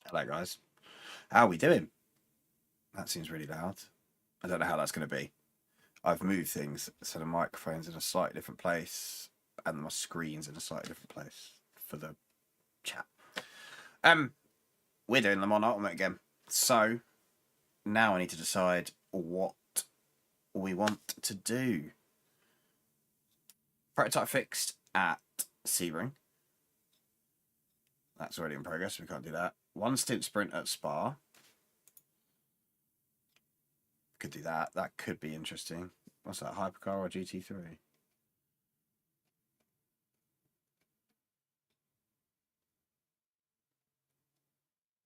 Hello, guys. How are we doing? That seems really loud. I don't know how that's going to be. I've moved things so the microphone's in a slightly different place and my screen's in a slightly different place for the chat. We're doing them on Ultimate again. So now I need to decide what we want to do. Prototype fixed at Sebring. That's already in progress. We can't do that. One stint sprint at Spa. Could do that. That could be interesting. What's that, Hypercar or GT3?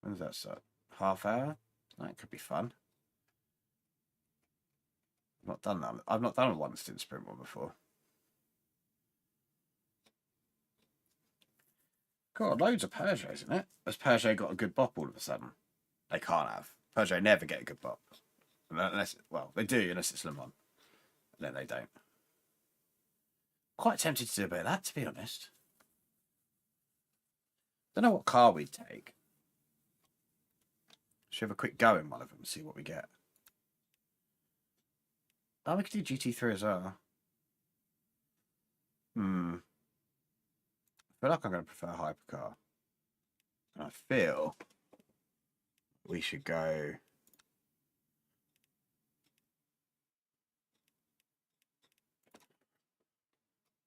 When does that start? Half hour? That could be fun. I've not done that. I've not done a one stint sprint one before. God, loads of Peugeots, isn't it? Has Peugeot got a good bop all of a sudden? They can't have. Peugeot never get a good bop. Unless, well, they do, unless it's Le Mans. And then they don't. Quite tempted to do a bit of that, to be honest. Don't know what car we'd take. Should have a quick go in one of them, see what we get. Oh, we could do GT3 as well. I feel like I'm going to prefer Hypercar. And I feel we should go...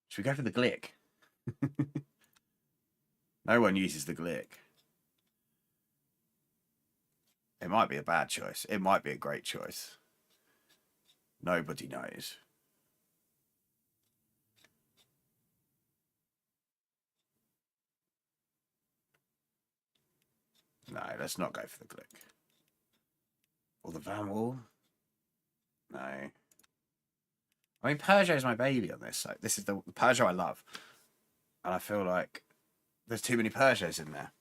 Should we go for the Glick? No one uses the Glick. It might be a bad choice. It might be a great choice. Nobody knows. No, let's not go for the Glick. Or the Van Wall. No. I mean, Peugeot's my baby on this. So this is the Peugeot I love. And I feel like there's too many Peugeots in there.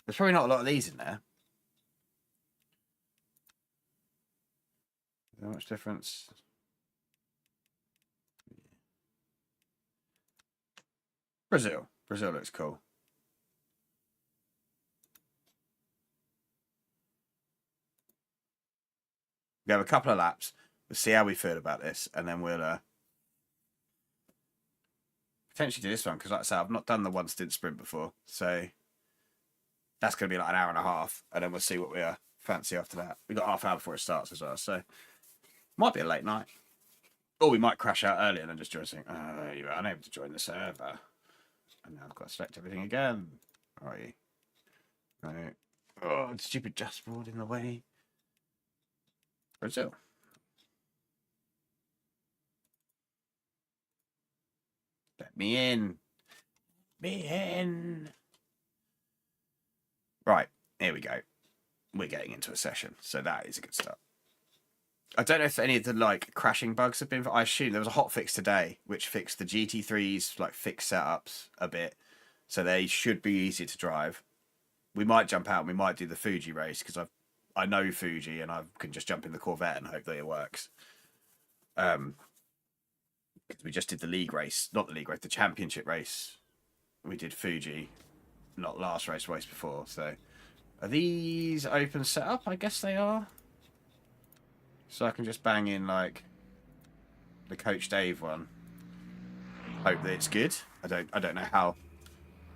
There's probably not a lot of these in there. Is there much difference? Brazil. Brazil looks cool. We have a couple of laps. We'll see how we feel about this, and then we'll potentially do this one, because like I said, I've not done the one stint sprint before, so that's going to be like an hour and a half, and then we'll see what we fancy after that. We've got half an hour before it starts as well, so might be a late night. Or we might crash out earlier and then just join saying, oh, you were unable to join the server. And now I've got to select everything again. Are you? No. Oh, stupid dashboard in the way. Brazil. Let me in. Me in. Right, here we go. We're getting into a session, so that is a good start. I don't know if any of the like crashing bugs have been. I assume there was a hotfix today which fixed the GT3's like fixed setups a bit, so they should be easier to drive. We might jump out and we might do the Fuji race because I know Fuji and I can just jump in the Corvette and hope that it works. We just did the league race, not the league race, the championship race. We did Fuji, not last race before. So, are these open setup? I guess they are. So I can just bang in like the Coach Dave one. Hope that it's good. I don't know how.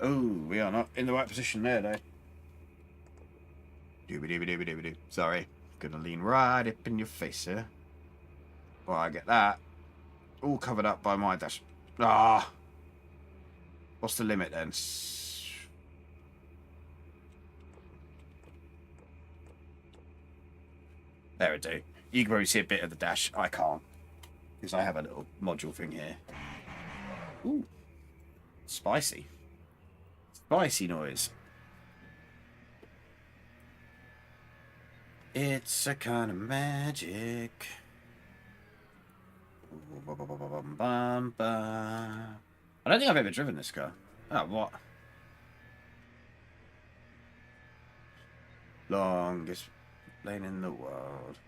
Oh, we are not in the right position there though. Dooby. Sorry. Gonna lean right up in your face here. Well, I get that. All covered up by my dash. Ah. What's the limit then? There it do. You can probably see a bit of the dash. I can't. Because I have a little module thing here. Ooh. Spicy. Spicy noise. It's a kind of magic. I don't think I've ever driven this car. Oh, what? Longest lane in the world.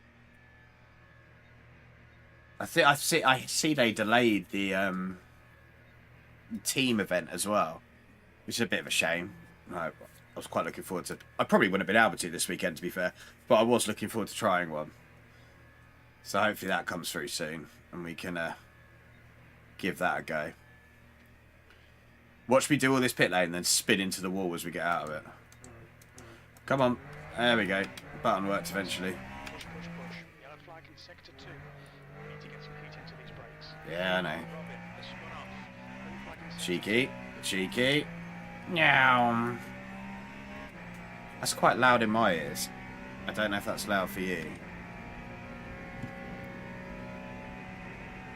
I see they delayed the team event as well, which is a bit of a shame. No, I was quite looking forward to. I probably wouldn't have been able to this weekend, to be fair, but I was looking forward to trying one. So hopefully that comes through soon, and we can give that a go. Watch me do all this pit lane, and then spin into the wall as we get out of it. Come on, there we go. Button worked eventually. Push, push, push. Yellow flag in sector 2. We need to get some heat into these brakes. Yeah, I know. Robin, this one off. Green flag in sector Cheeky, cheeky. Meow. That's quite loud in my ears. I don't know if that's loud for you.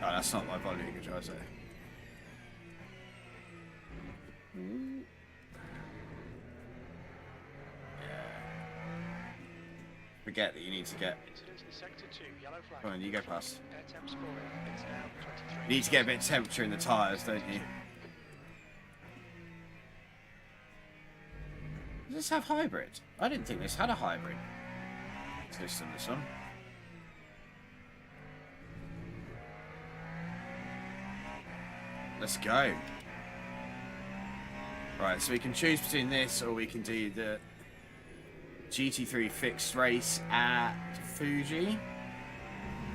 Oh, that's not my volume control, is it? Forget that you need to get. Incidents in sector 2. Yellow flag. Come on, you go past. Air temps falling. It's now 23. You need to get a bit of temperature in the tyres, don't you? Does this have hybrid? I didn't think this had a hybrid system, this one. Let's go. Right, so we can choose between this or we can do the GT3 fixed race at Fuji.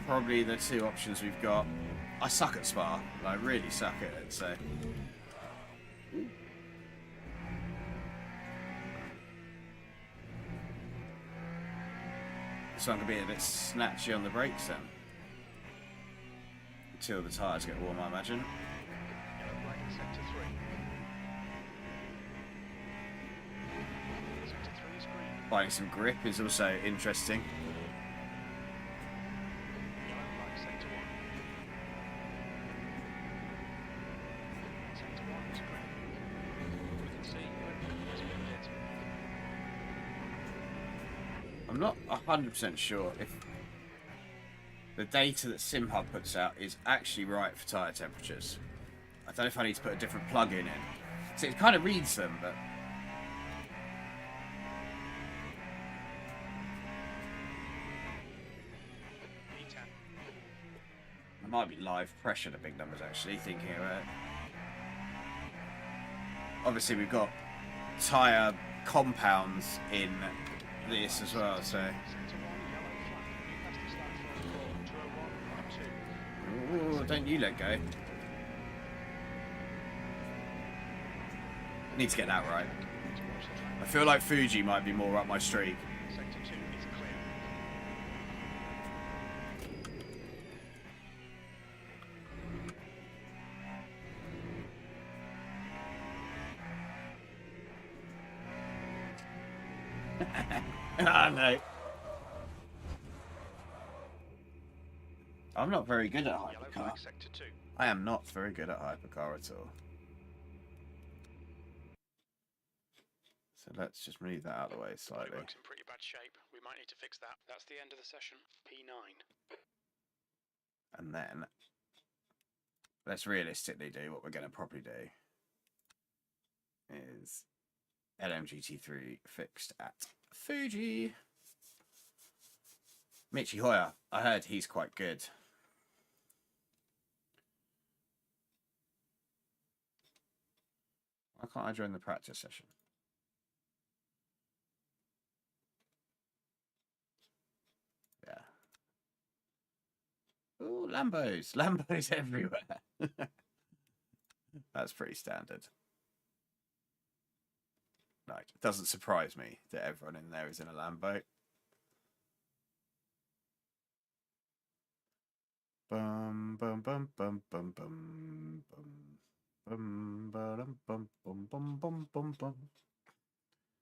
Probably the two options we've got. I suck at Spa. I really suck at it, so. This one could be a bit snatchy on the brakes then. Until the tyres get warm, I imagine. Yellow flag in sector 3. Sector 3 is green. Finding some grip is also interesting. Yellow flag sector 1. Sector 1 is green. We can see there's a bit of it. I'm not 100% sure if the data that SimHub puts out is actually right for tyre temperatures. I don't know if I need to put a different plug-in in. So it kind of reads them, but... E10. It might be live pressure, the big numbers, actually, thinking about it. Obviously, we've got tyre compounds in this as well, so... Sector 1, yellow flag. New fastest lap for 201.2. Ooh, don't you let go. Need to get that right. I feel like Fuji might be more up my street. Sector 2 is clear. Ah, no. I'm not very good at Yellow hypercar. flag sector 2. I am not very good at hypercar at all. So let's just move that out of the way slightly. Bodywork's in pretty bad shape. We might need to fix that. That's the end of the session. P9. And then let's realistically do what we're going to probably do is LMGT3 fixed at Fuji. Michi Hoyer, I heard he's quite good. Why can't I join the practice session? Yeah. Ooh, Lambos. Lambos everywhere. That's pretty standard. Like, it doesn't surprise me that everyone in there is in a Lambo. Bum bum bum bum bum bum bum bum bum bum bum bum bum bum bum.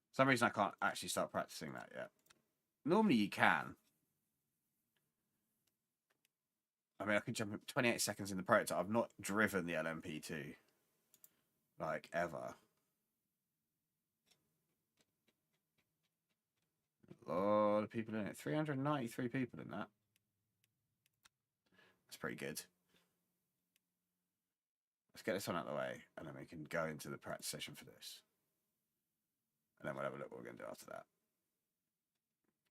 For some reason I can't actually start practicing that yet. Normally you can. I mean, I can jump 28 seconds in the prototype. I've not driven the LMP2 like ever. A lot of people in it. 393 people in that. That's pretty good. Let's get this one out of the way, and then we can go into the practice session for this. And then we'll have a look what we're going to do after that.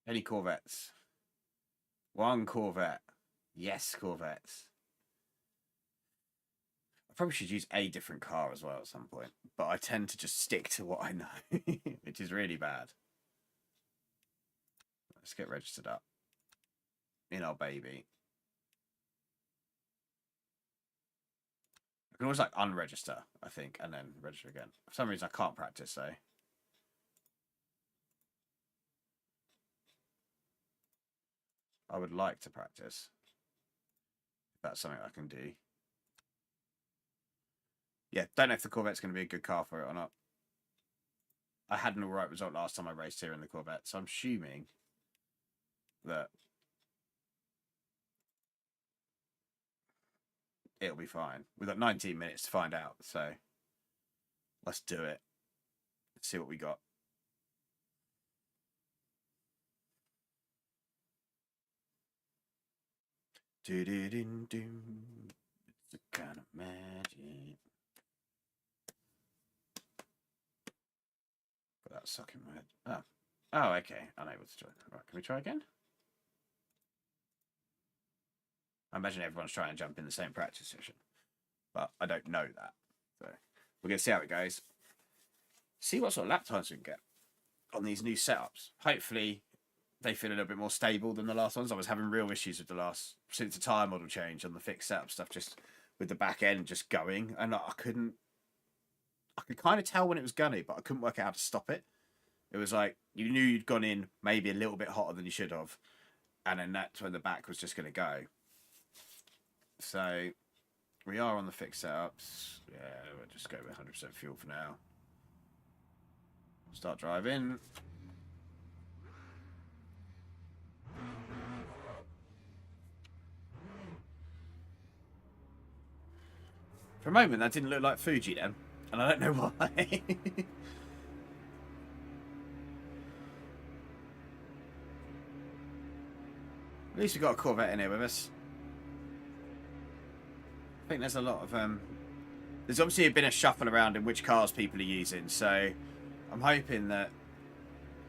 Any Corvettes? One Corvette. Yes, Corvettes. probably should use a different car as well at some point, but I tend to just stick to what I know, which is really bad. Let's get registered up in our baby. I can always like unregister, I think, and then register again. For some reason, I can't practice, so. I would like to practice. If that's something I can do. Yeah, don't know if the Corvette's going to be a good car for it or not. I had an alright result last time I raced here in the Corvette, so I'm assuming that it'll be fine. We've got 19 minutes to find out, so let's do it. Let's see what we got. Do-do-do-do. It's the kind of magic. Got that suck in my head. Oh. Oh, okay. Unable to join. Right, can we try again? I imagine everyone's trying to jump in the same practice session, but I don't know that. So we're going to see how it goes. See what sort of lap times we can get on these new setups. Hopefully they feel a little bit more stable than the last ones. I was having real issues with the last, since the tyre model change on the fixed setup stuff, just with the back end just going. And I could kind of tell when it was gunny, but I couldn't work out how to stop it. It was like, you knew you'd gone in maybe a little bit hotter than you should have. And then that's when the back was just going to go. So we are on the fixed setups. Yeah, we'll just go with 100% fuel for now. Start driving. For a moment, that didn't look like Fuji then, and I don't know why. At least we got a Corvette in here with us. I think there's a lot of there's obviously been a shuffle around in which cars people are using, so I'm hoping that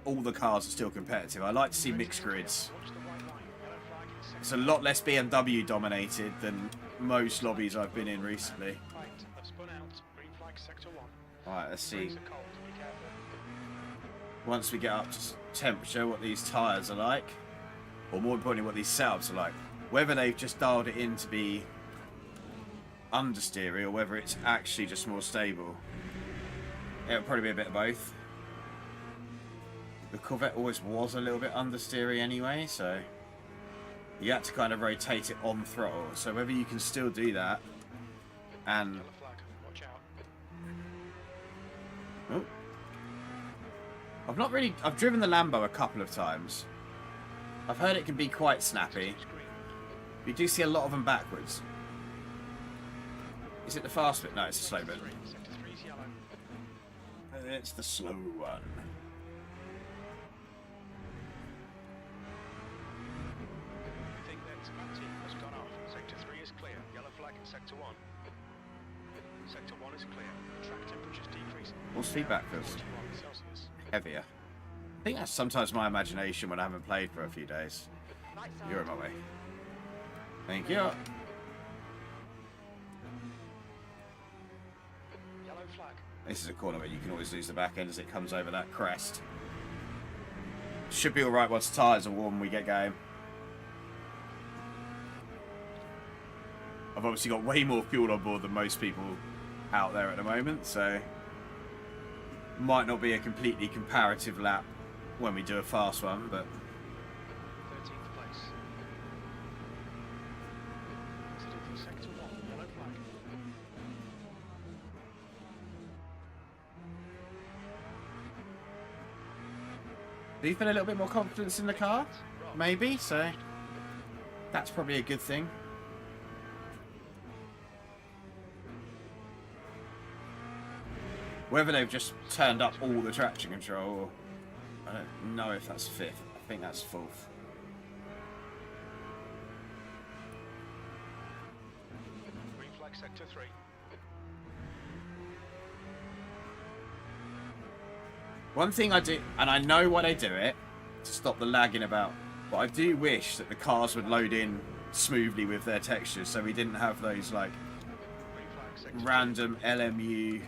all the cars are still competitive. I like to see mixed grids. It's a lot less BMW dominated than most lobbies I've been in recently. Alright, let's see. Once we get up to temperature, what these tyres are like. Or more importantly, what these setups are like. Whether they've just dialed it in to be understeery or whether it's actually just more stable. It'll probably be a bit of both. The Corvette always was a little bit understeery anyway, so you had to kind of rotate it on throttle. So whether you can still do that and oh. I've driven the Lambo a couple of times. I've heard it can be quite snappy. You do see a lot of them backwards. Is it the fast bit? No, it's the slow bit. It's the slow one. Sector 3 is clear. Yellow flag in Sector 1. Sector 1 is clear. Track temperature's decreasing. What's feedback feels heavier. I think that's sometimes my imagination when I haven't played for a few days. You're on my way. Thank you. Yellow flag. This is a corner where you can always lose the back end as it comes over that crest. Should be alright once the tyres are warm and we get going. I've obviously got way more fuel on board than most people out there at the moment, so might not be a completely comparative lap when we do a fast one, but 13th place. Exiting from Sector 1, yellow flag. do you feel a little bit more confidence in the car? Maybe, so that's probably a good thing. Whether they've just turned up all the traction control, or I don't know if that's fifth. I think that's fourth. Green flag Sector 3. One thing I do, and I know why they do it, to stop the lagging about, but I do wish that the cars would load in smoothly with their textures so we didn't have those like random LMU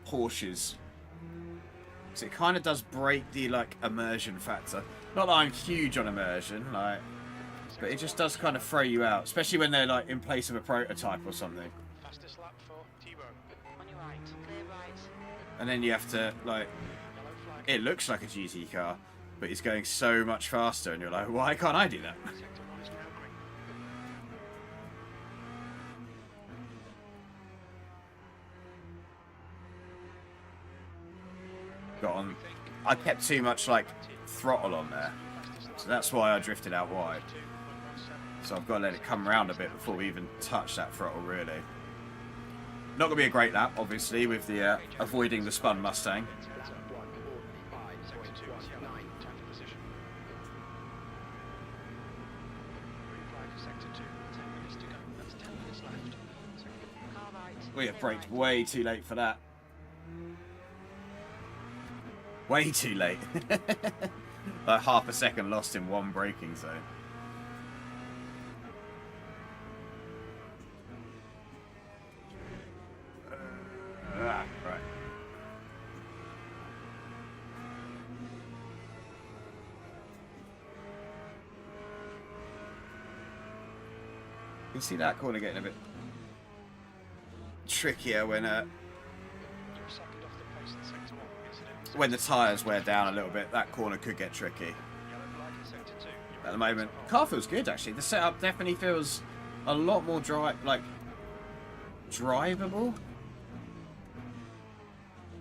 Porsches. So it kind of does break the like immersion factor. Not that I'm huge on immersion, like, but it just does kind of throw you out, especially when they're like in place of a prototype or something. Fastest lap for T-Row. On your right, clear right. And then you have to like, Yellow flag. it looks like a GT car, but it's going so much faster, and you're like, why can't I do that? Sector 1 is now green. Got on. I kept too much like throttle on there, so that's why I drifted out wide. 2.17. So I've got to let it come around a bit before we even touch that throttle, really. Not going to be a great lap, obviously, with the avoiding the spun Mustang. Sector 2 is yellow. 10th position. Green flag for sector 2. 10 minutes to go. That's 10 minutes left. Car right. We have clear braked right. way too late for that. Way too late. Like half a second lost in one braking zone. Right. You can see that corner getting a bit trickier when You're a second off the pace in sector 1. Incident. when the tyres wear down a little bit. That corner could get tricky. Yellow flag in sector 2. You're At the in moment, sector car feels good actually. The setup definitely feels a lot more drivable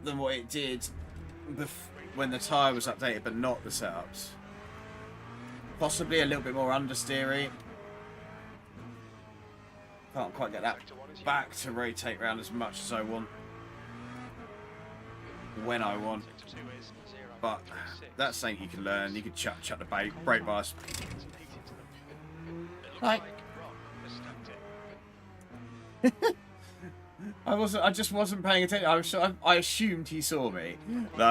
than what it did when the tyre was updated, but not the setups. Possibly a little bit more understeery. Can't quite get that Sector 1 is back to rotate round as much as I want when I want. Sector 2 is 0. But that's something you can learn. You can chuck the brake bars. Some heat into them. It looks Like- like Rob has stepped in. I just wasn't paying attention. I assumed he saw me. No. Damage. You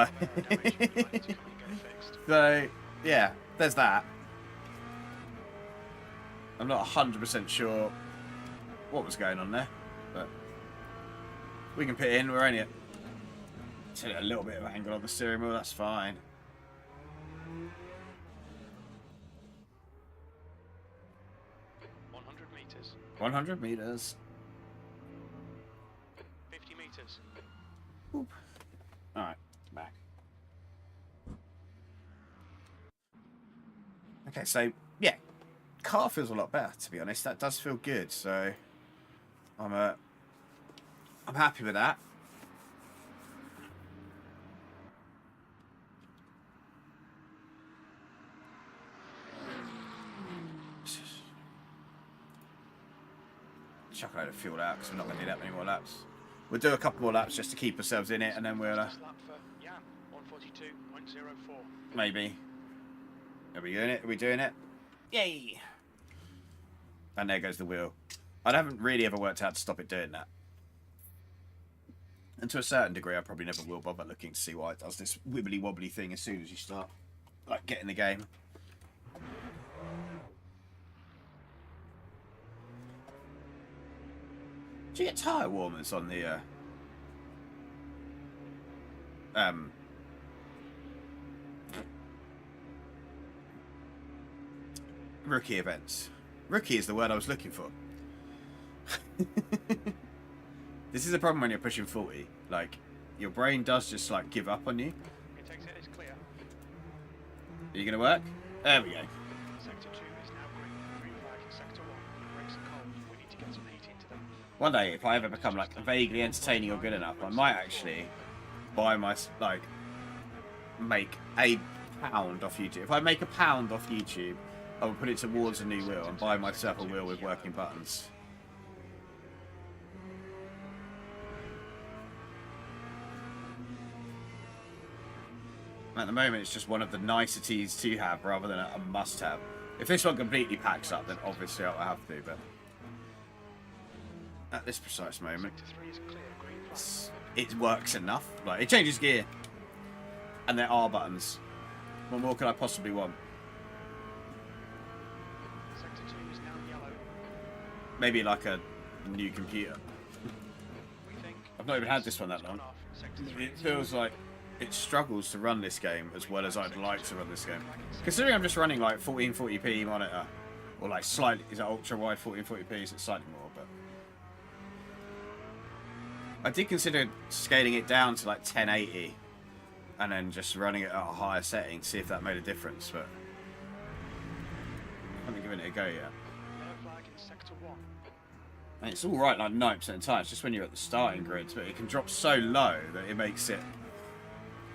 might need to come and get it fixed. So yeah, there's that. I'm not 100% sure what was going on there, but we can put it in. We're only at a little bit of angle on the steering wheel. That's fine. 100 meters. 100 meters. 50 meters. All right, back. Okay, so yeah, car feels a lot better, to be honest. That does feel good. So I'm happy with that. Chuck a load of fuel out because we're not going to do that many more laps. We'll do a couple more laps just to keep ourselves in it, and then we'll Fastest lap for Jan. 142.04. maybe. Are we doing it? Are we doing it? Yay! And there goes the wheel. I haven't really ever worked out to stop it doing that. And to a certain degree, I probably never will bother looking to see why it does this wibbly wobbly thing as soon as you start, like, getting the game. Do you get tyre warmers on the rookie events? Rookie is the word I was looking for. This is a problem when you're pushing 40. Like, your brain does just like give up on you. It takes it, it's clear. Are you gonna work? There we go. Sector 2 is now green. Green flag for sector 1. The brakes are cold. We need to get some heat into them. One day, if I ever become like vaguely entertaining or good enough, I might actually buy make £1 off YouTube. If I make £1 off YouTube, I will put it towards a new wheel and buy myself a wheel with working buttons. At the moment, it's just one of the niceties to have rather than a must-have. If this one completely packs up, then obviously I'll have to, but at this precise moment, Sector 3 is clear. Green flag. it works enough. Like, it changes gear, and there are buttons. What more could I possibly want? Sector 2 is now yellow. Maybe like a new computer. We think I've not even had this one that long. off in sector 3 It is feels like it struggles to run this game as well as I'd like to run this game. Considering I'm just running like 1440p monitor, or like slightly, is it ultra wide 1440p? Is it slightly more? But I did consider scaling it down to like 1080 and then just running it at a higher setting, see if that made a difference. But I haven't given it a go yet. yellow flag in sector 1. And it's all right like 90% of the time. It's just when you're at the starting grids, but it can drop so low that it makes it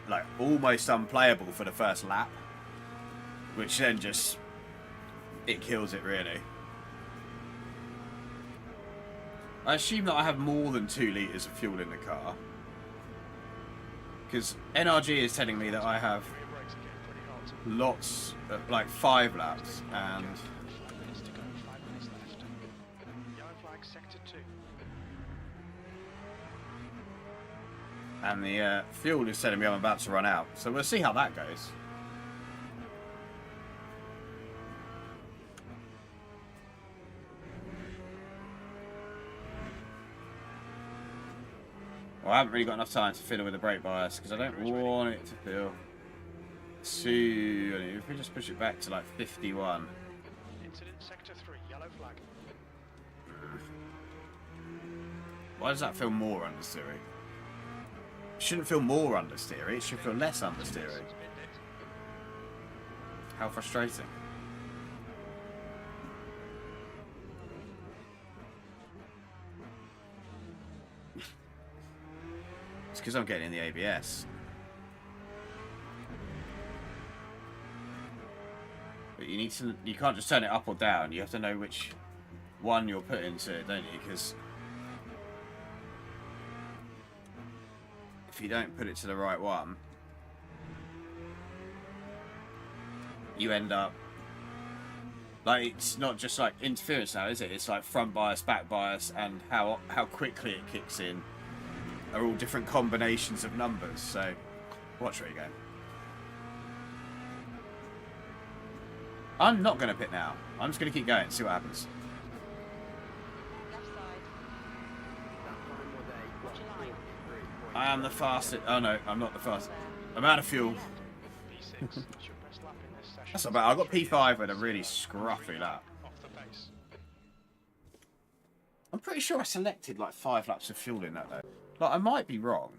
like almost unplayable for the first lap, which then just it kills it really. I assume that I have more than 2 litres of fuel in the car, because NRG is telling me that I have Rear brakes again pretty hot. lots of, like 5 laps, and 5 minutes to go, 5 minutes left. Yellow flag sector 2. the fuel is telling me I'm about to run out, so we'll see how that goes. Well, I haven't really got enough time to fiddle with the brake bias because I don't want it to feel too... If we just push it back to like 51. Incident sector 3, yellow flag. Why does that feel more understeery? It shouldn't feel more understeery, it should feel less understeery. How frustrating. It's because I'm getting in the ABS. But you need to, you can't just turn it up or down, you have to know which one you're putting to it, don't you? Because if you don't put it to the right one, you end up like, it's not just like interference now, is it? It's like front bias, back bias, and how quickly it kicks in are all different combinations of numbers. So watch where you go. I'm not going to pit now. I'm just going to keep going, see what happens. Left side. Watch your line. I am the fastest. Oh no, I'm not the fastest. I'm out of fuel. P6, that's your best lap in this session. That's not bad. I got P5 with a really scruffy lap. Off the pace. I'm pretty sure I selected like 5 laps of fuel in that though. Like, I might be wrong.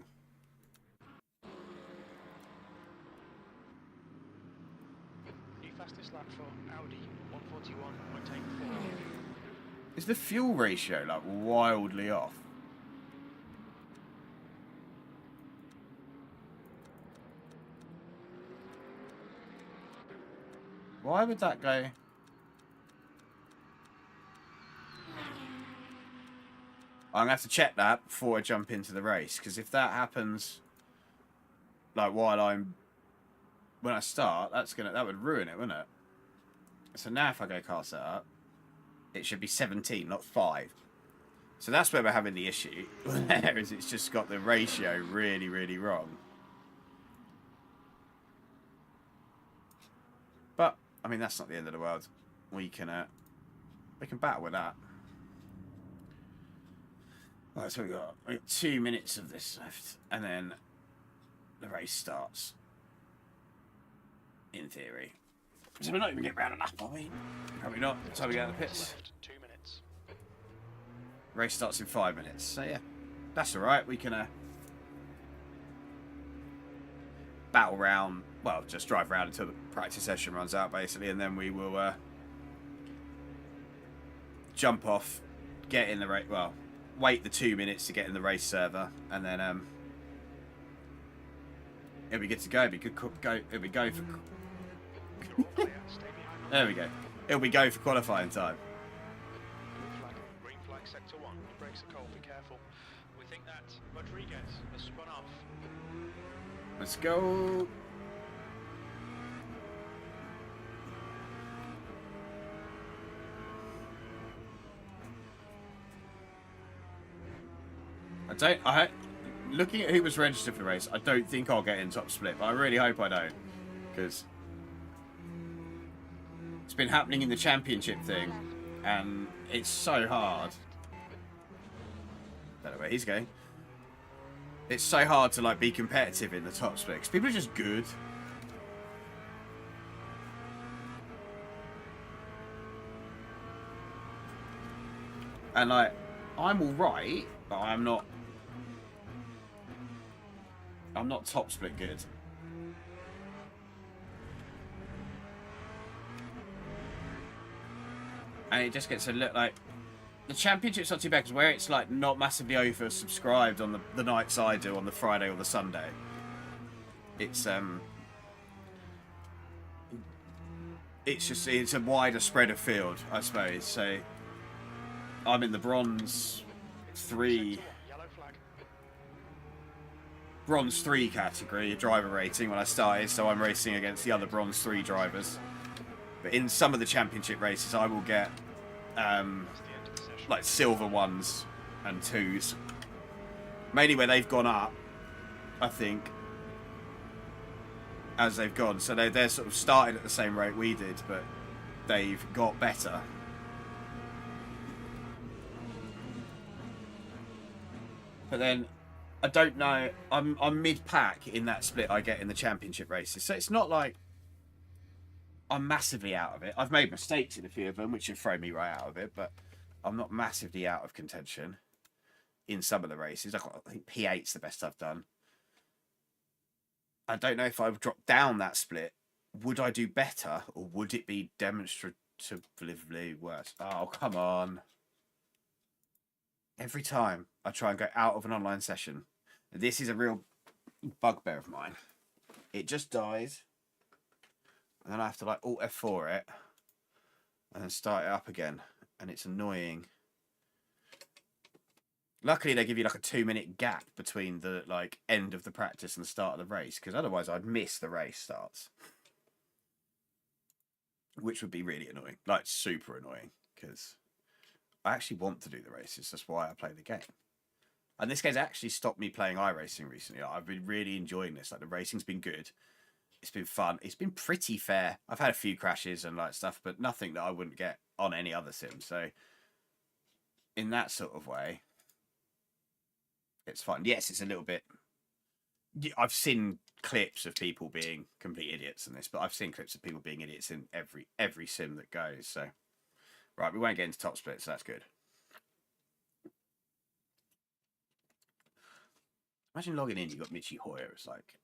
New fastest lap for Audi, 141.84. Is the fuel ratio like wildly off? Why would that go? I'm gonna have to check that before I jump into the race, because if that happens, like when I start, that would ruin it, wouldn't it? So now if I go car setup, it should be 17, not 5. So that's where we're having the issue. Whereas it's just got the ratio really, really wrong. But I mean, that's not the end of the world. We can battle with that. Right, so we got 2 minutes of this left, and then the race starts. In theory. So we're not even getting round enough, are we? Probably not. Time we get out of the pits. Left, 2 minutes. Race starts in 5 minutes. So yeah, that's all right. We can battle round. Well, just drive around until the practice session runs out, basically, and then we will jump off, get in the race. Well, wait the 2 minutes to get in the race server, and then it'll be good to go. It'll be good. It'll be go for. You're all clear. Stay behind. There we go. It'll be go for qualifying time. Green flag sector 1. The brakes are cold, be careful. We think that Rodriguez has spun off. Let's go. Looking at who was registered for the race, I don't think I'll get in top split, but I really hope I don't, because it's been happening in the championship thing, and it's so hard. know where he's going. It's so hard to like be competitive in the top split because people are just good. And like, I'm all right, but I'm not top split good. And it just gets a look like the championship's not too bad because where it's like not massively oversubscribed on the nights I do on the Friday or the Sunday. It's just it's a wider spread of field, I suppose. So I'm in the bronze 3 category, driver rating when I started, so I'm racing against the other bronze 3 drivers. But in some of the championship races I will get like silver 1s and 2s, mainly where they've gone up, I think, as they've gone. So they're sort of started at the same rate we did, but they've got better. But then I don't know, I'm mid-pack in that split I get in the championship races, so it's not like I'm massively out of it. I've made mistakes in a few of them which have thrown me right out of it, but I'm not massively out of contention in some of the races. I think P8's the best I've done. I don't know if I would drop down that split. Would I do better, or would it be demonstratively worse? Oh, come on. Every time I try and go out of an online session, this is a real bugbear of mine. It just dies, and then I have to like Alt F4 it, and then start it up again, and it's annoying. Luckily, they give you like a 2-minute gap between the like end of the practice and the start of the race, because otherwise I'd miss the race starts, which would be really annoying, like super annoying, because I actually want to do the races. That's why I play the game. And this game's actually stopped me playing iRacing recently. I've been really enjoying this. Like, the racing's been good. It's been fun. It's been pretty fair. I've had a few crashes and like stuff, but nothing that I wouldn't get on any other sim. So in that sort of way, it's fun. Yes, it's a little bit... I've seen clips of people being complete idiots in this, but I've seen clips of people being idiots in every sim that goes. So, right, we won't get into top split, so that's good. Imagine logging in, you got Michi Hoyer. It's like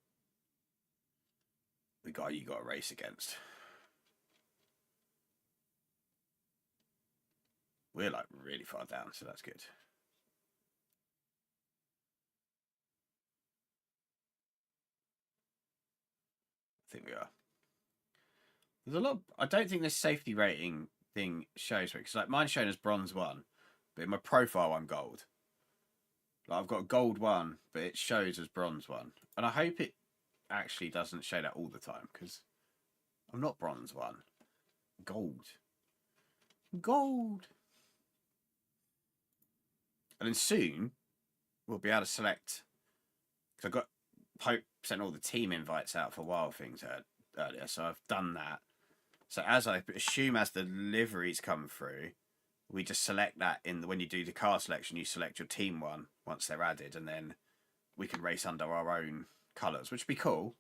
the guy you got to race against. We're like really far down, so that's good. I think we are. There's a lot. I don't think this safety rating thing shows me, because like mine's shown as bronze 1, but in my profile I'm gold. Like, I've got a gold 1, but it shows as bronze 1, and I hope it actually doesn't show that all the time, because I'm not bronze 1. Gold. And then soon we'll be able to select, because I got Pope sent all the team invites out for Wild Things earlier, so I've done that. So as I assume as the liveries come through, we just select that when you do the car selection, you select your team one once they're added, and then we can race under our own colours, which would be cool.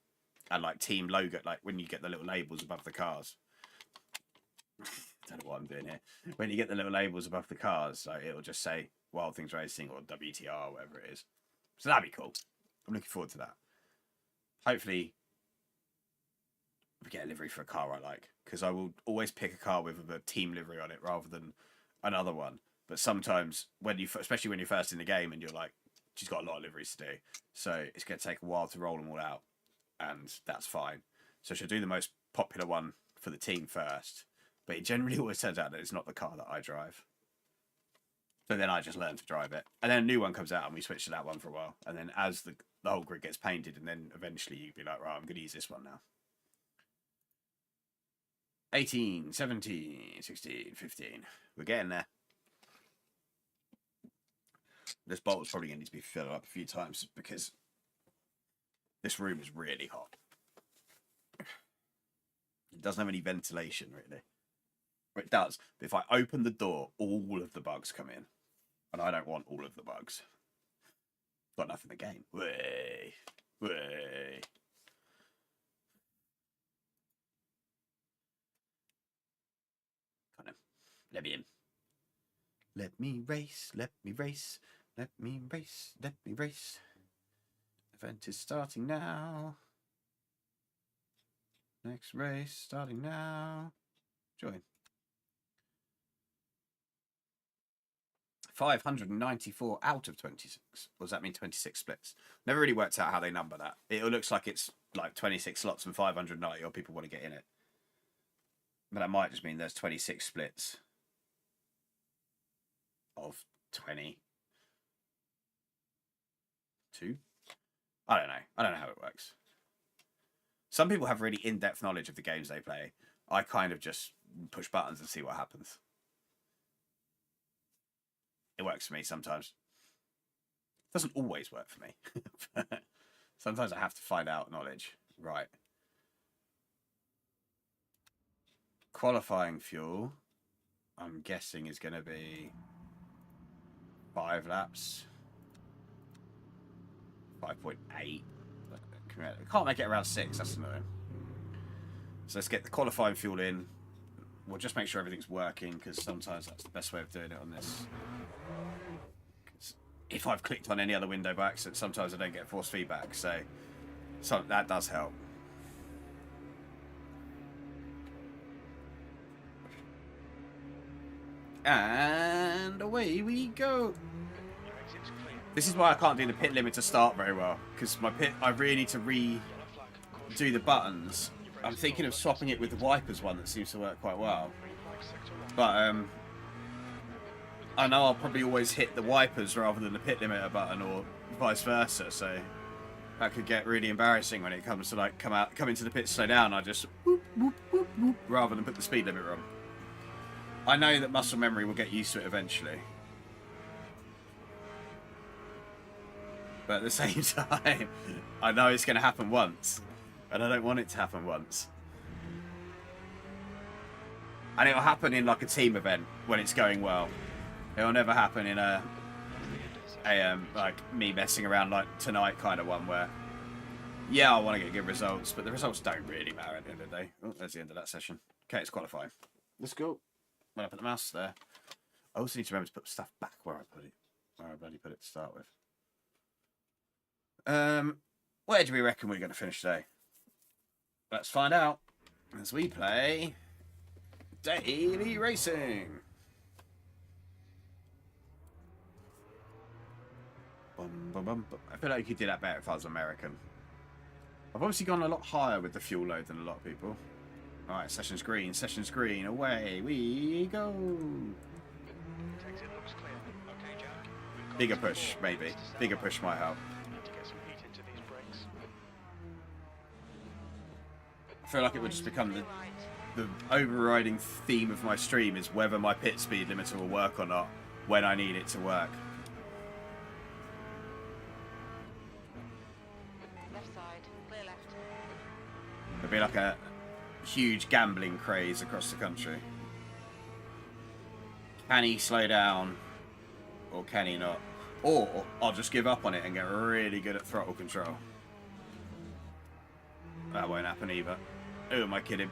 And like team logo, like when you get the little labels above the cars. I don't know what I'm doing here. When you get the little labels above the cars, like it'll just say Wild Things Racing or WTR or whatever it is. So that'd be cool. I'm looking forward to that. Hopefully we get a livery for a car I like, because I will always pick a car with a team livery on it rather than another one. But sometimes especially when you're first in the game and you're like, she's got a lot of liveries to do, so it's going to take a while to roll them all out, and that's fine. So she'll do the most popular one for the team first, but it generally always turns out that it's not the car that I drive. So then I just learn to drive it, and then a new one comes out and we switch to that one for a while, and then as the whole grid gets painted, and then eventually you'd be like, right, I'm going to use this one now. 18, 17, 16, 15. We're getting there. This bottle's probably going to need to be filled up a few times, because this room is really hot. It doesn't have any ventilation, really. It does, but if I open the door, all of the bugs come in, and I don't want all of the bugs. Got nothing to gain. Way. Way. Got him. Let me in. Let me race. Let me race. Let me race. Let me race. Event is starting now. Next race starting now. Join. 594 out of 26. What does that mean? 26 splits. Never really worked out how they number that. It looks like it's like 26 slots and 590 or people want to get in it. But that might just mean there's 26 splits of 22. I don't know. I don't know how it works. Some people have really in-depth knowledge of the games they play. I kind of just push buttons and see what happens. It works for me sometimes. It doesn't always work for me. Sometimes I have to find out knowledge. Right. Qualifying fuel, I'm guessing, is going to be 5 laps. 5.8. Can't make it around 6. That's annoying. So let's get the qualifying fuel in. We'll just make sure everything's working, because sometimes that's the best way of doing it on this. If I've clicked on any other window by accident, sometimes I don't get force feedback, so that does help. And away we go. This is why I can't do the pit limiter start very well, because my pit, I really need to redo the buttons. I'm thinking of swapping it with the wipers one that seems to work quite well. But I know I'll probably always hit the wipers rather than the pit limiter button, or vice versa, so that could get really embarrassing when it comes to like come into the pit, slow down. I just whoop, whoop, whoop, whoop, rather than put the speed limit on. I know that muscle memory will get used to it eventually. But at the same time, I know it's going to happen once. And I don't want it to happen once. And it'll happen in like a team event when it's going well. It'll never happen in a like me messing around like tonight kind of one where, yeah, I want to get good results, but the results don't really matter at the end of the day. Oh, there's the end of that session. Okay, it's qualifying. Let's go. When I put the mouse there, I also need to remember to put stuff back where I put it. Where I bloody put it to start with. Where do we reckon we're going to finish today? Let's find out as we play Daily Racing. Bum, bum, bum, bum. I feel like you could do that better if I was American. I've obviously gone a lot higher with the fuel load than a lot of people. Alright, session's green, away we go. Exit looks clear. Okay, Jack. Bigger push, maybe. Bigger push might help. Need to get some heat into these brakes. I feel like it would just become the overriding theme of my stream is whether my pit speed limiter will work or not when I need it to work. Left side, clear left. It'll be like a huge gambling craze across the country. Can he slow down or can he not? Or I'll just give up on it and get really good at throttle control. That won't happen either. Who am I kidding?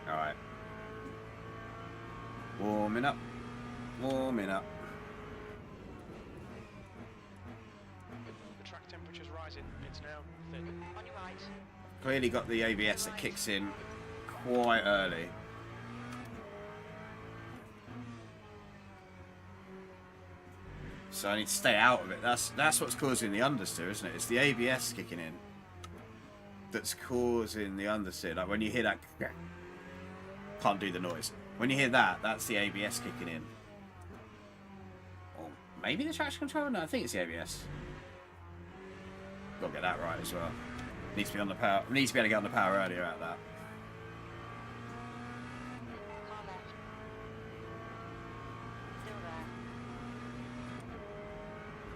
Alright. Warming up. Warming up. The track temperature's rising. It's now thin. On your right. Clearly got the ABS that kicks in quite early. So I need to stay out of it. That's what's causing the understeer, isn't it? It's the ABS kicking in that's causing the understeer. Like when you hear that, can't do the noise. When you hear that, that's the ABS kicking in. Or maybe the traction control? No, I think it's the ABS. Gotta get that right as well. Needs to be on the power. Needs to be able to get on the power earlier out of that. Car left. Still there.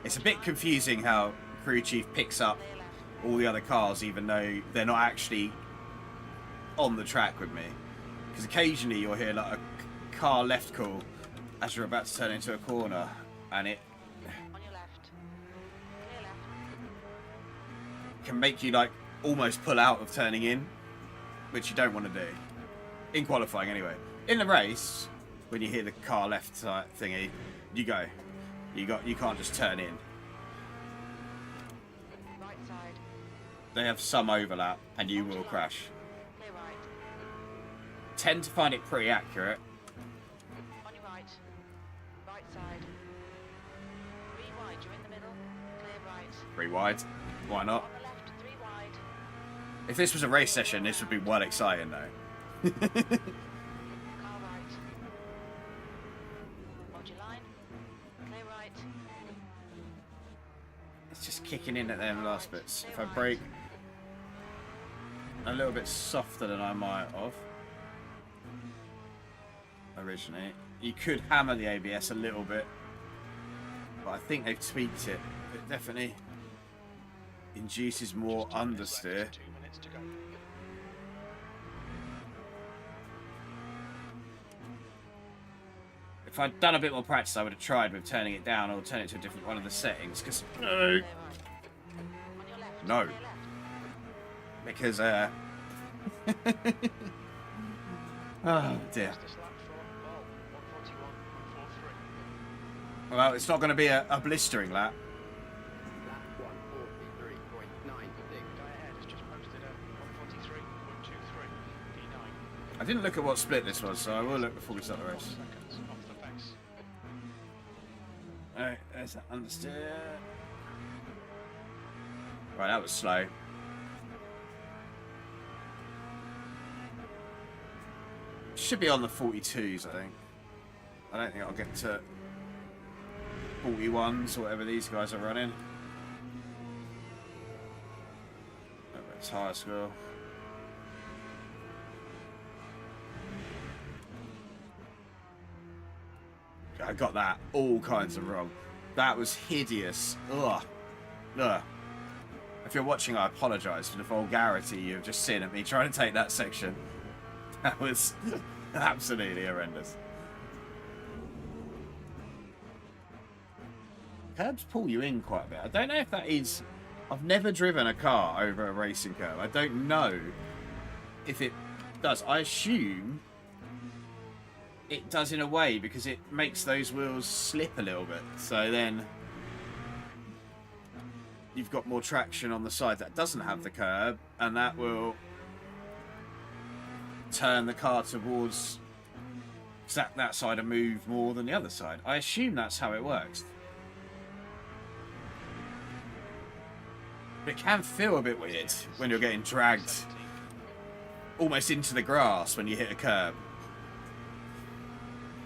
It's a bit confusing how crew chief picks up Clear left. all the other cars even though they're not actually on the track with me. Because occasionally you'll hear like a car left call as you're about to turn into a corner, and it On your left. Clear left. can make you like almost pull out of turning in, which you don't want to do. In qualifying anyway. In the race, when you hear the car left side thingy, you go. You can't just turn in. Right side. They have some overlap and you will crash. Clear right. Tend to find it pretty accurate. On your right. Right side. 3 wide, you're in the middle. Clear right. 3 wide. Why not? On the left, 3 wide. If this was a race session, this would be well exciting though. Car right. Hold your line. Clear right. It's just kicking in at them last bits. If I brake a little bit softer than I might have originally, you could hammer the ABS a little bit, but I think they've tweaked it. It definitely induces more understeer. 2 minutes to go. If I'd done a bit more practice, I would have tried with turning it down or turn it to a different one of the settings. Because Clear right. On your left. No. Clear left. because oh dear. Fastest lap for Ball, 141.43. Well, it's not going to be a blistering lap. Lap 143.96. Guy ahead has just posted a 143.23. P9. I didn't look at what split this was, so I will look before we start the race. Seconds off the pace. Alright, there's that understeer. Right, that was slow. Should be on the 42s, I think. I don't think I'll get to 41s or whatever these guys are running. Tyre score. I got that all kinds of wrong. That was hideous. Ugh. Ugh. If you're watching, I apologise for the vulgarity you've just seen at me trying to take that section. That was absolutely horrendous. Curbs pull you in quite a bit. I don't know if that is... I've never driven a car over a racing curb. I don't know if it does. I assume it does in a way because it makes those wheels slip a little bit. So then you've got more traction on the side that doesn't have the curb, and that will turn the car towards that side and move more than the other side. I assume that's how it works. It can feel a bit weird when you're getting dragged almost into the grass when you hit a curb.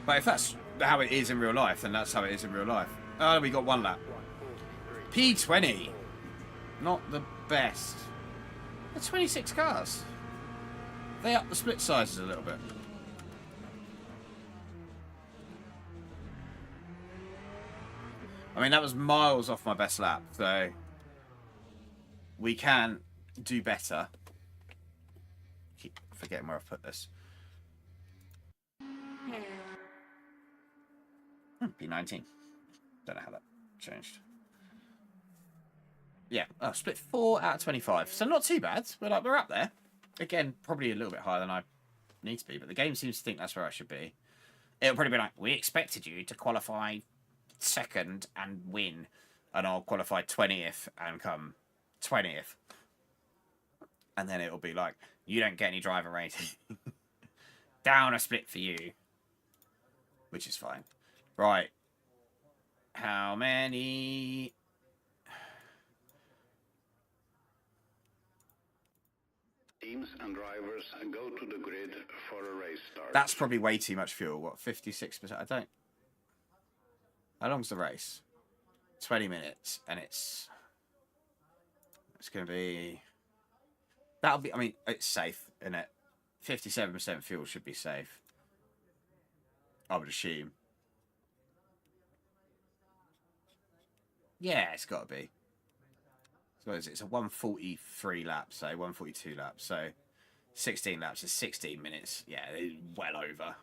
But if that's how it is in real life, then that's how it is in real life. Oh, we got one lap. P20. Not the best. They're 26 cars. They up the split sizes a little bit. I mean, that was miles off my best lap, so we can do better. Keep forgetting where I've put this. P19. Don't know how that changed. Yeah, oh, split 4 out of 25. So not too bad. We're up there. Again, probably a little bit higher than I need to be, but the game seems to think that's where I should be. It'll probably be like, we expected you to qualify second and win. And I'll qualify 20th and come 20th. And then it'll be like, you don't get any driver rating. Down a split for you. Which is fine. Right. How many... Teams and drivers go to the grid for a race start. That's probably way too much fuel. What, 56%? I don't... How long's the race? 20 minutes. And it's going to be... That'll be... I mean, it's safe, isn't it? 57% fuel should be safe. I would assume. Yeah, it's got to be. So it's a 143 lap, so 142 laps, so 16 laps is 16 minutes. Yeah, well over.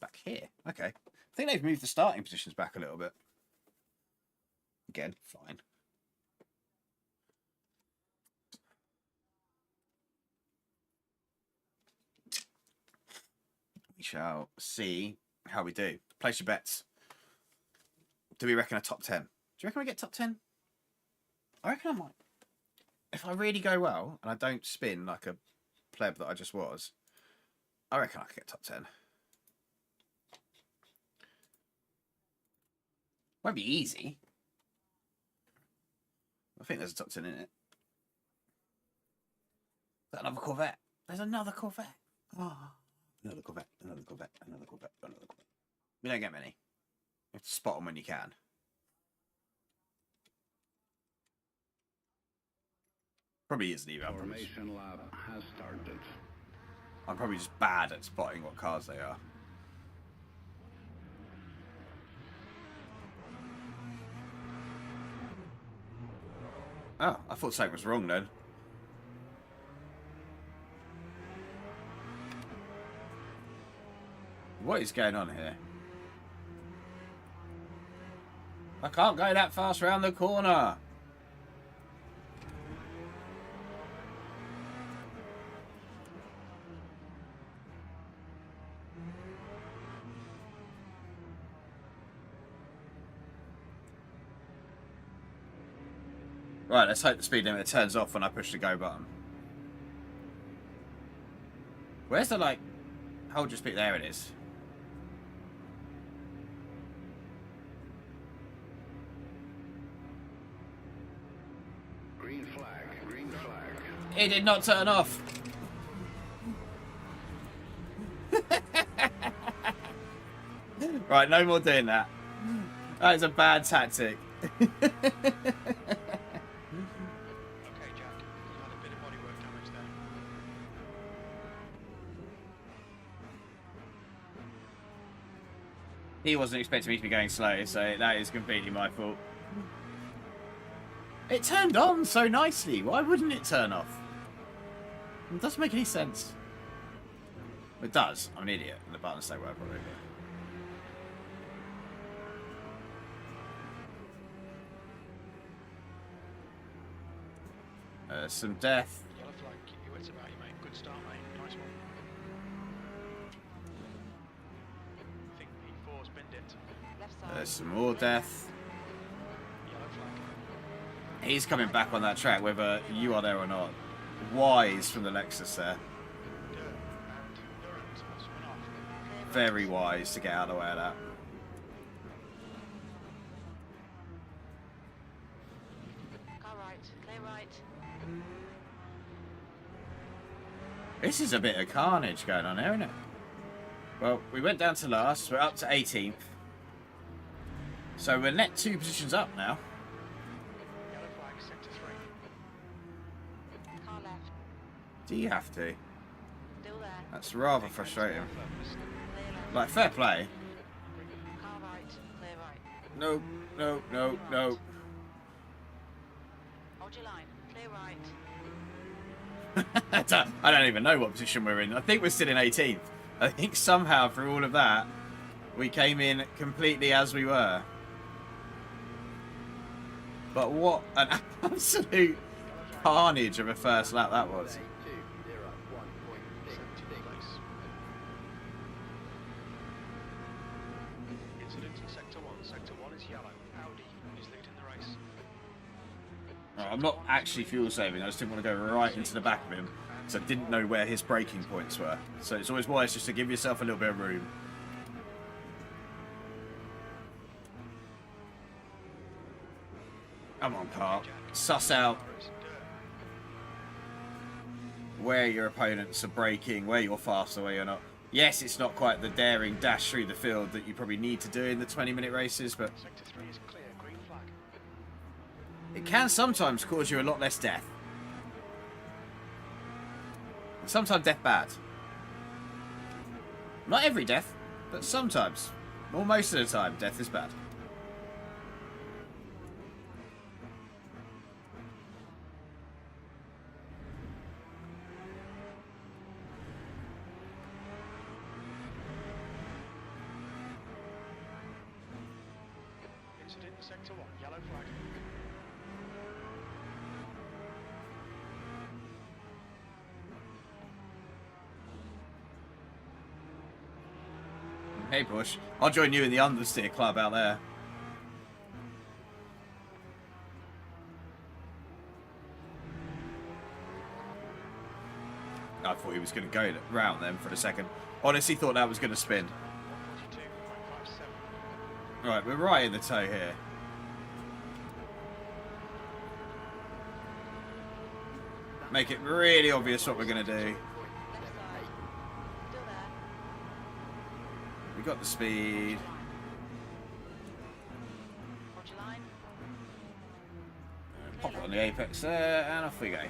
back here. Okay. I think they've moved the starting positions back a little bit. Again, fine. We shall see how we do. Place your bets. Do we reckon a top 10? Do you reckon we get top 10? I reckon I might. If I really go well and I don't spin like a pleb that I just was, I reckon I could get top 10. Won't be easy. I think there's a top 10 in it. Is that another Corvette? There's another Corvette. Oh, another Corvette, another Corvette, another Corvette, another Corvette. We don't get many. You have to spot them when you can. Probably isn't even. Formation lap has started. I'm probably just bad at spotting what cars they are. Oh, I thought something was wrong then. What is going on here? I can't go that fast around the corner. Right, let's hope the speed limit turns off when I push the go button. Where's the, like, hold your speed? There it is. Green flag, green flag. It did not turn off. Right, no more doing that. That is a bad tactic. Okay, Jack. You've had a bit of bodywork damage there. He wasn't expecting me to be going slow, so that is completely my fault. It turned on so nicely. Why wouldn't it turn off? It doesn't make any sense. It does. I'm an idiot, and the buttons don't work properly. Some death. Yellow flag, keep your wits about you, mate. Good start, mate. Nice one. I think P4's binned it. Left side. Some more death. Yellow flag. He's coming back on that track, whether you are there or not. Wise from the Lexus there. Dirt and Durant spun off. Very wise to get out of the way of that. Car right. Clear right. This is a bit of carnage going on here, isn't it? Well, we went down to last. We're up to 18th. So we're net 2 positions up now. Yellow flag, sector 3. Car left. Do you have to? Still there. That's rather frustrating. Clear left. Like, fair play. Car right. Clear right. No, no, no, no. Hold your line. Clear right. I don't even know what position we're in. I think we're still in 18th. I think somehow through all of that, we came in completely as we were. But what an absolute carnage of a first lap that was. 17th place. Incident in sector 1. Sector 1 is yellow. Audi is leading the race. I'm not actually fuel saving. I just didn't want to go right into the back of him because I didn't know where his braking points were. So it's always wise just to give yourself a little bit of room. Come on, car. Suss out where your opponents are braking, where you're faster, where you're not. Yes, it's not quite the daring dash through the field that you probably need to do in the 20-minute races, but Sector 3 is clear. Green flag. it can sometimes cause you a lot less death. And sometimes death bad. Not every death, but sometimes. Or most of the time, death is bad. Incident in sector 1, yellow flag. Hey, Bush. I'll join you in the understeer club out there. I thought he was going to go round then for a second. Honestly, thought that was going to spin. 142.57. Right, we're right in the toe here. Make it really obvious what we're going to do. Left side. Still there. We got the speed. Hold your line. Pop it on the apex there, and off we go. Well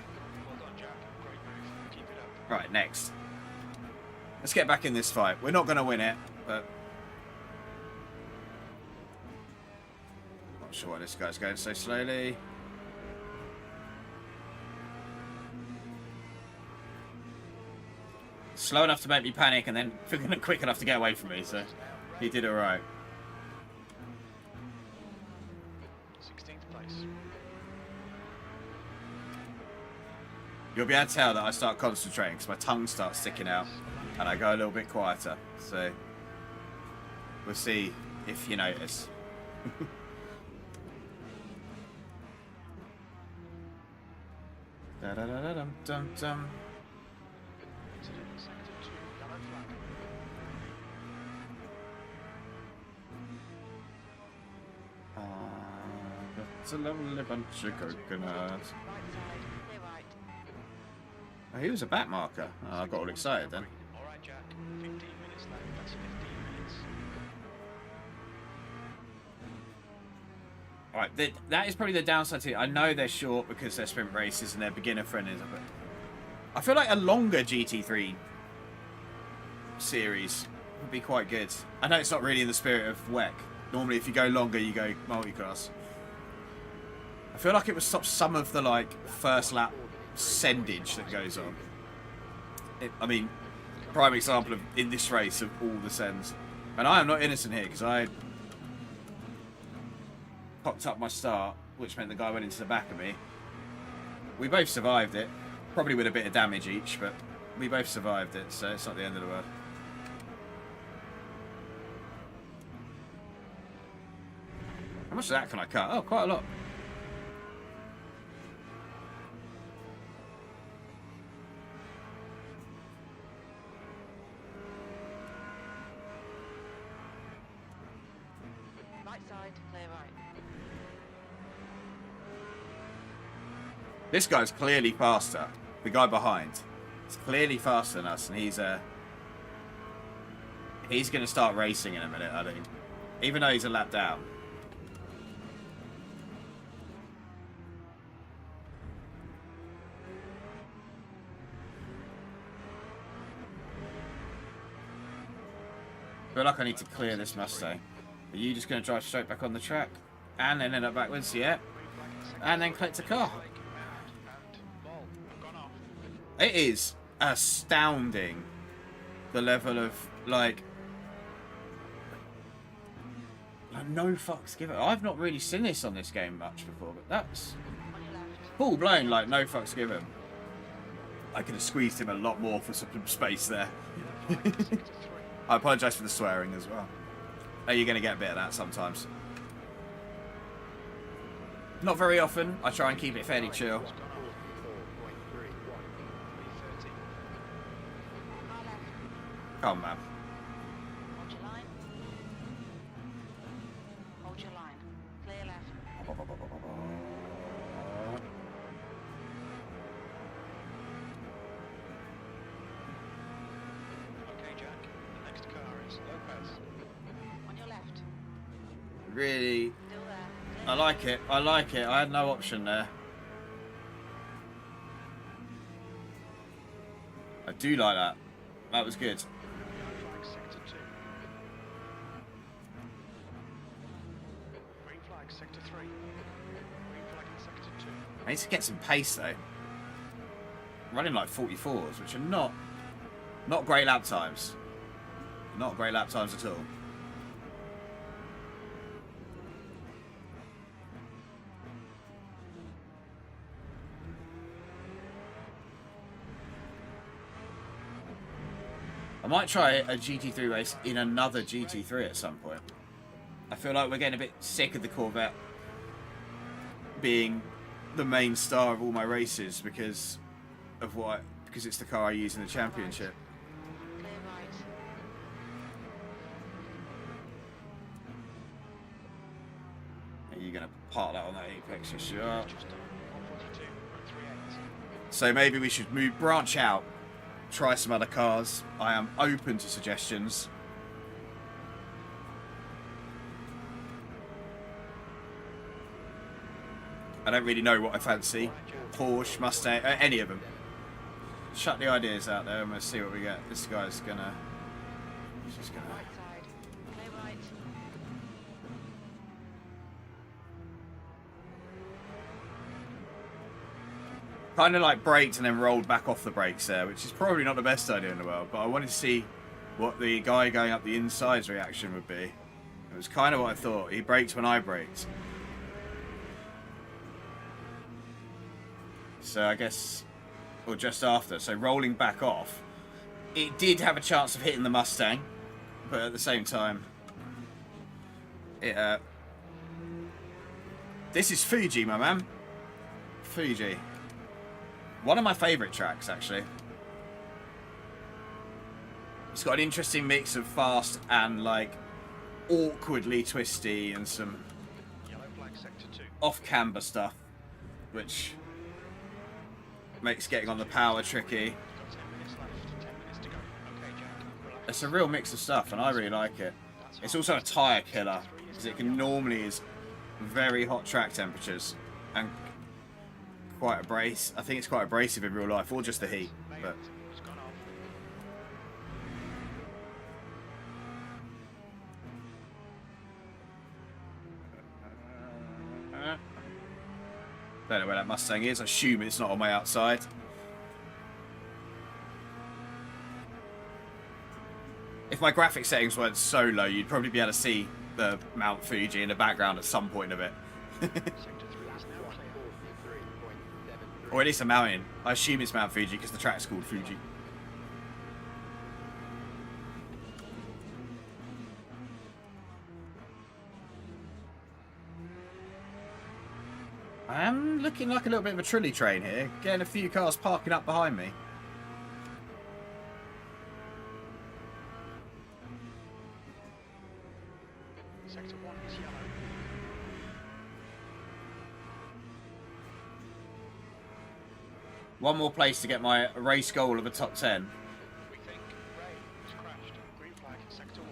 done, Jack. Great move. Keep it up. Right, next. Let's get back in this fight. We're not going to win it, but... Not sure why this guy's going so slowly. Slow enough to make me panic, and then quick enough to get away from me, so he did alright. 16th place. You'll be able to tell that I start concentrating because my tongue starts sticking out and I go a little bit quieter. So we'll see if you notice. Da da da da dum dum dum. Incident in sector 2, yellow flag. That's a lovely bunch of coconuts. Right side. Clear right. Oh, he was a back marker. Oh, I got all excited then. All right, Jack. 15 minutes left. That's 15 minutes. Alright, that is probably the downside to it. I know they're short because they're sprint races and they're beginner friendly, but I feel like a longer GT3 series would be quite good. I know it's not really in the spirit of WEC. Normally if you go longer you go multiclass. I feel like it would stop some of the like first lap sendage that goes on. I mean, prime example of in this race of all the sends. And I am not innocent here because I popped up my start, which meant the guy went into the back of me. We both survived it, probably with a bit of damage each, but we both survived it, so it's not the end of the world. How much of that can I cut? Oh, quite a lot. Right side. Clear right. This guy's clearly faster. The guy behind. He's clearly faster than us, and he's going to start racing in a minute, I think. Even though he's a lap down. I feel like I need to clear this Mustang. Are you just going to drive straight back on the track? And then end up backwards? Yeah. And then collect a car. It is astounding the level of, like no fucks given. I've not really seen this on this game much before, but that's On your left. full blown, like, no fucks given. I could have squeezed him a lot more for some space there. I apologise for the swearing as well. Are you going to get a bit of that sometimes? Not very often. I try and keep it fairly chill. Far left. Come on, man. Hold your line. Hold your line. Clear left. Okay, Jack. The next car is Lopez. On your left. Really, Still there. I Clear. like it. I like it. I had no option there. I do like that. That was good. Yellow flag, sector 2. Green flag, sector 3. Green flag in sector 2. I need to get some pace though. Running like 44s, which are not great lap times. Not great lap times at all. I might try a GT3 race in another GT3 at some point. I feel like we're getting a bit sick of the Corvette being the main star of all my races because it's the car I use in the championship. Clear right. Are you going to park that on that apex? Yes, you are. Just done 142 and 3/8. So maybe we should branch out, try some other cars. I am open to suggestions. I don't really know what I fancy. Porsche, Mustang, any of them. Shut the ideas out there and we'll see what we get. This guy's gonna... He's just gonna... Right side. Clear right. Kind of like braked and then rolled back off the brakes there, which is probably not the best idea in the world, but I wanted to see what the guy going up the inside's reaction would be. It was kind of what I thought. He braked when I braked. So I guess, or just after, so rolling back off, it did have a chance of hitting the Mustang, but at the same time, this is Fuji, my man. Fuji. One of my favourite tracks, actually. It's got an interesting mix of fast and, like, awkwardly twisty and some Yellow flag sector 2. off-camber stuff, which makes getting on the power tricky. Got 10 minutes left, 10 minutes to go. Okay, Jack. Relax. It's a real mix of stuff, and I really like it. It's also a tyre killer, because it can normally is very hot track temperatures and quite abrasive. I think it's quite abrasive in real life, or just the heat. But It's gone off. don't know where that Mustang is. I assume it's not on my outside. If my graphic settings weren't so low, you'd probably be able to see the Mount Fuji in the background at some point of it. Sector 3 is now clear. Or at least a mountain. I assume it's Mount Fuji because the track's called Fuji. I am looking like a little bit of a trolley train here. Getting a few cars parking up behind me. Sector 1 is yellow. One more place to get my race goal of a top 10. We think Ray has crashed. Green flag in sector 1.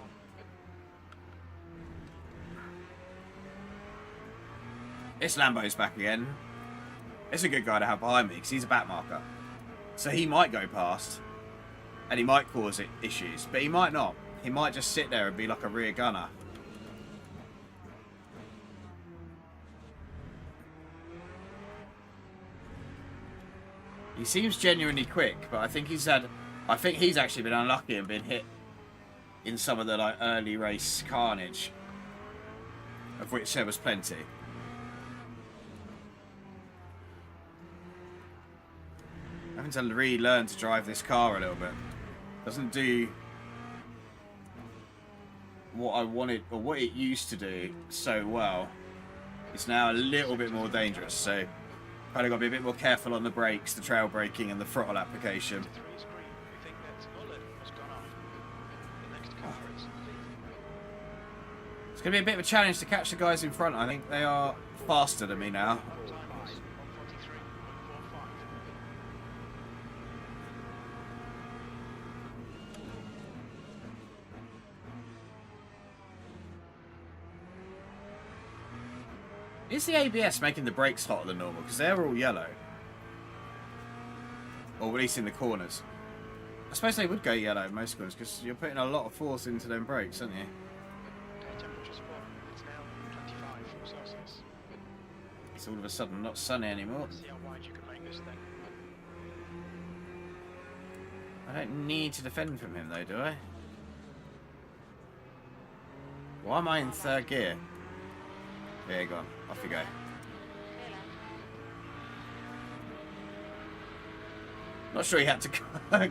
This Lambo's back again. It's a good guy to have behind me because he's a back marker. So he might go past and he might cause issues, but he might not. He might just sit there and be like a rear gunner. He seems genuinely quick, but I think he's actually been unlucky and been hit in some of the like early race carnage, of which there was plenty. Having to relearn to drive this car a little bit. Doesn't do what I wanted or what it used to do so well. It's now a little bit more dangerous, so kind of got to be a bit more careful on the brakes, the trail braking and the throttle application. Sector 3 is green. We think that Mullen has gone off. The next car is It's going to be a bit of a challenge to catch the guys in front. I think they are faster than me now. time is 143.45. Is the ABS making the brakes hotter than normal? Because they're all yellow. Or at least in the corners. I suppose they would go yellow in most corners because you're putting a lot of force into them brakes, aren't you? Okay, temperature's fallen. It's now 25 Celsius. It's all of a sudden not sunny anymore. Let's see how wide you can make this thing. I don't need to defend from him though, do I? Why am I in third gear? There you go. Off you go. Clear left. Not sure he had to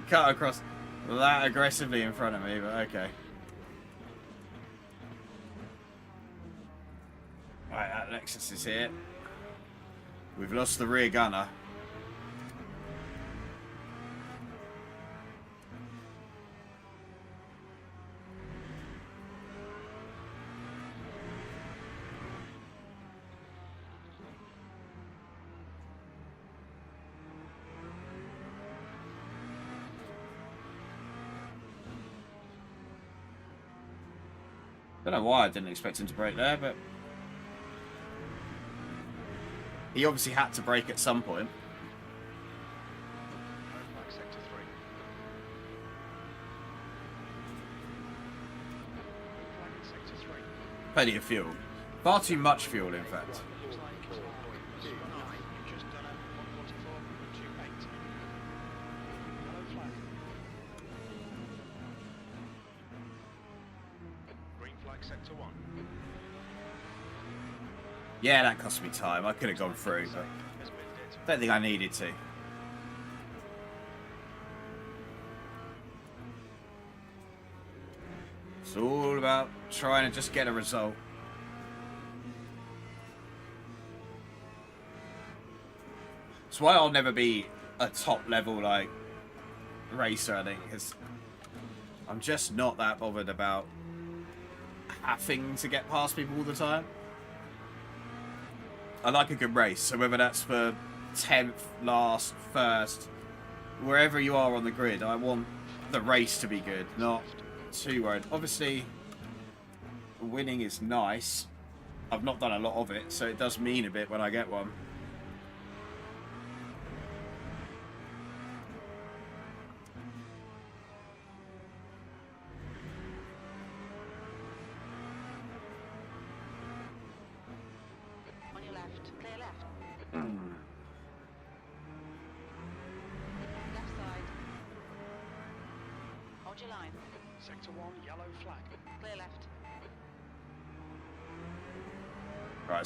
cut across. that aggressively in front of me, but okay. Right, that Lexus is here. We've lost the rear gunner. Don't know why I didn't expect him to brake there, but he obviously had to brake at some point. Flag sector 3. Flag in sector 3. Plenty of fuel. Far too much fuel, in fact. Looks like it's you've just done a 144.28. Yellow flag. Green flag sector 1. Yeah, that cost me time. I could have gone through, but Has been dead. don't think I needed to. It's all about trying to just get a result. That's why I'll never be a top level like racer, I think, because I'm just not that bothered about having to get past people all the time. I like a good race, so whether that's for 10th, last, first, wherever you are on the grid, I want the race to be good, not too worried. Obviously, winning is nice. I've not done a lot of it, so it does mean a bit when I get one. On your left. Clear left. Left side. Hold your line. Sector 1, yellow flag. Clear left. Right,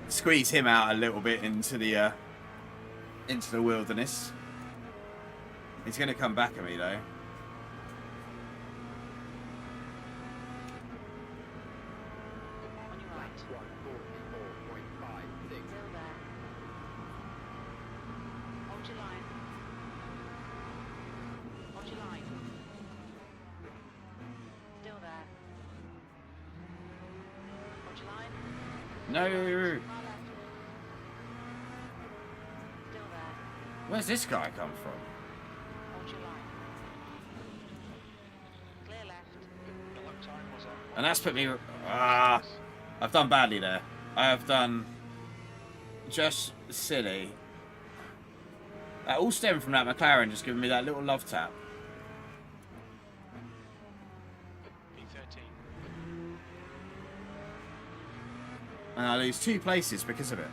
squeeze him out a little bit into the wilderness. He's going to come back at me though. On your right. 144.56. Still there. Hold your line. Hold your line. Still there. Hold your line. No, Far left. Still there. where's this guy come from? Hold your line. Clear left. Yellow time was at And that's put me... Ah, I've done badly there. I have done just silly. That all stemmed from that McLaren just giving me that little love tap. P13. And I lose 2 places because of it.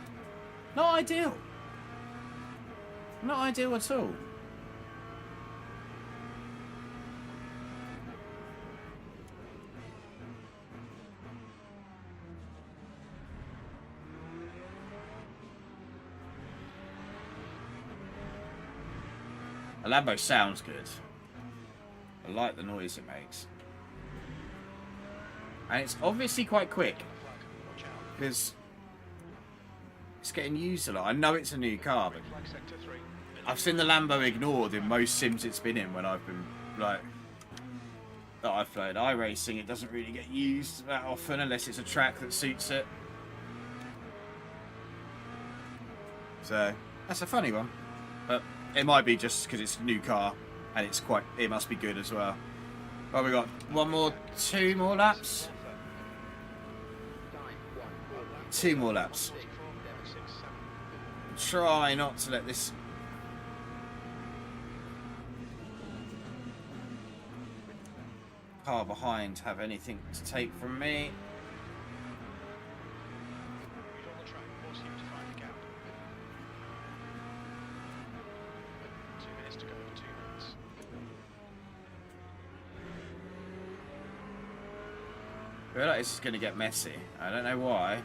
Not ideal. Not ideal at all. A Lambo sounds good. I like the noise it makes. And it's obviously quite quick. Flag. Watch out. Because it's getting used a lot. I know it's a new car, but Flag sector 3. I've seen the Lambo ignored in most sims it's been in when I've been, like, that I've played iRacing. It doesn't really get used that often unless it's a track that suits it. So, that's a funny one. But it might be just because it's a new car and it's quite, it must be good as well. Well, we got 2 more laps. 2 more laps. 6, 7. Try not to let this car behind have anything to take from me. Read on the track. Force you to find the gap. 2 minutes to go. 2 minutes. I feel like this is going to get messy. I don't know why.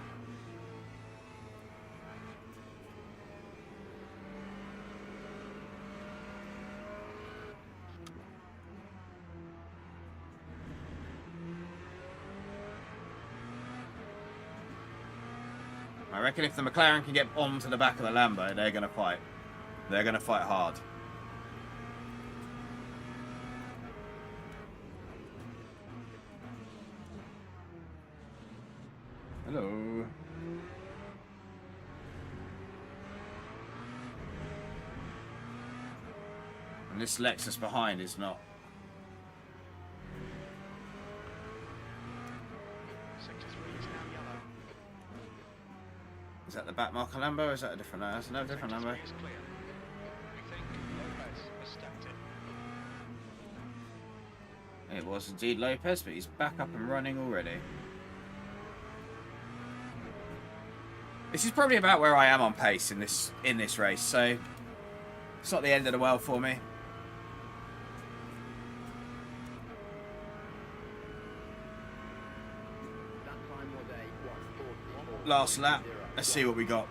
I reckon if the McLaren can get onto the back of the Lambo, they're going to fight. They're going to fight hard. Hello. And this Lexus behind is not. Sector 3 is now yellow. Is that the back marker Lambo or is that a different Lambo? That's another different Sector Lambo. 3 is clear. We think Lopez has stepped in. It was indeed Lopez, but he's back up and running already. This is probably about where I am on pace in this race, so it's not the end of the world for me. Last lap. Let's see what we got.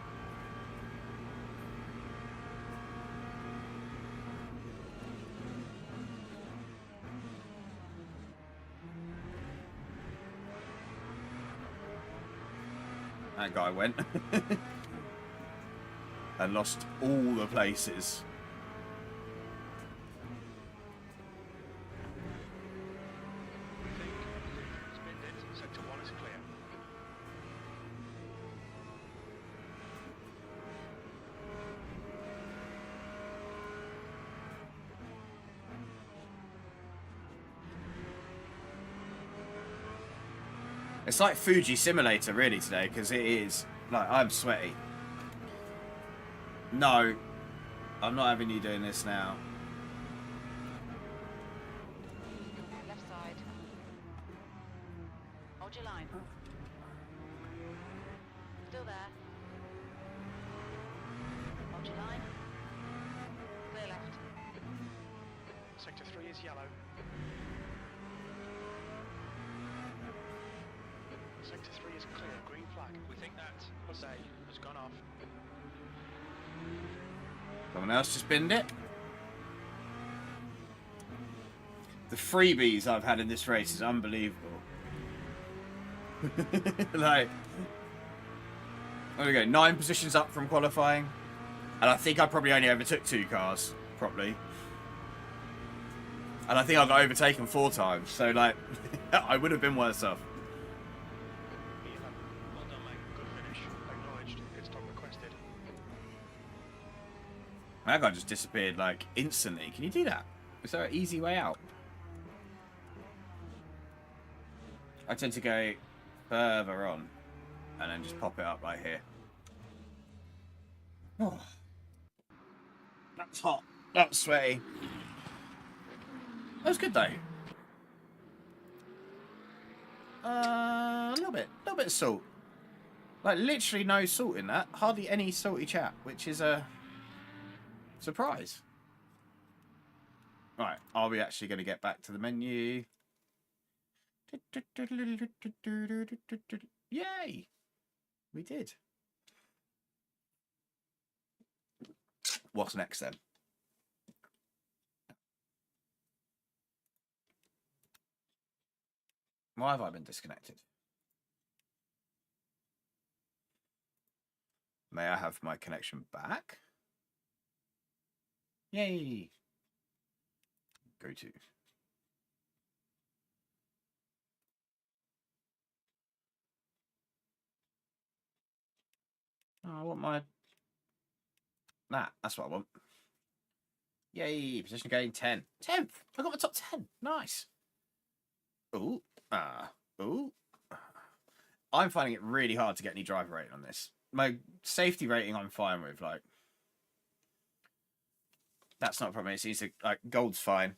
That guy went and lost all the places. We think it's binned it. Sector 1 is clear. It's like Fuji Simulator really today, because it is like I'm sweaty. No, I'm not having you doing this now. Left side. Hold your line. Still there. Hold your line. Clear left. Sector 3 is yellow. Sector 3 is clear. Green flag. We think that Jose has gone off. Someone else just binned it. The freebies I've had in this race is unbelievable. Like, there we go. 9 positions up from qualifying, and I think I probably only overtook 2 cars properly, and I think I got overtaken 4 times. So like, I would have been worse off. Well done, mate. Good finish. Acknowledged. Pit stop requested. That guy just disappeared like instantly. Can you do that? Is there an easy way out? I tend to go further on and then just pop it up right here. Oh, that's hot. That's sweaty. That was good though. A little bit of salt. Like literally no salt in that. Hardly any salty chat, which is a surprise. Right, are we actually going to get back to the menu? Yay! We did. What's next then? Why have I been disconnected? May I have my connection back? Yay! Go to. Oh, I want my... That's what I want. Yay! Position gain 10. 10th! I got the top 10. Nice. Ooh. Ooh. I'm finding it really hard to get any driver rating on this. My safety rating I'm fine with. Like, that's not a problem. It seems to, like, gold's fine.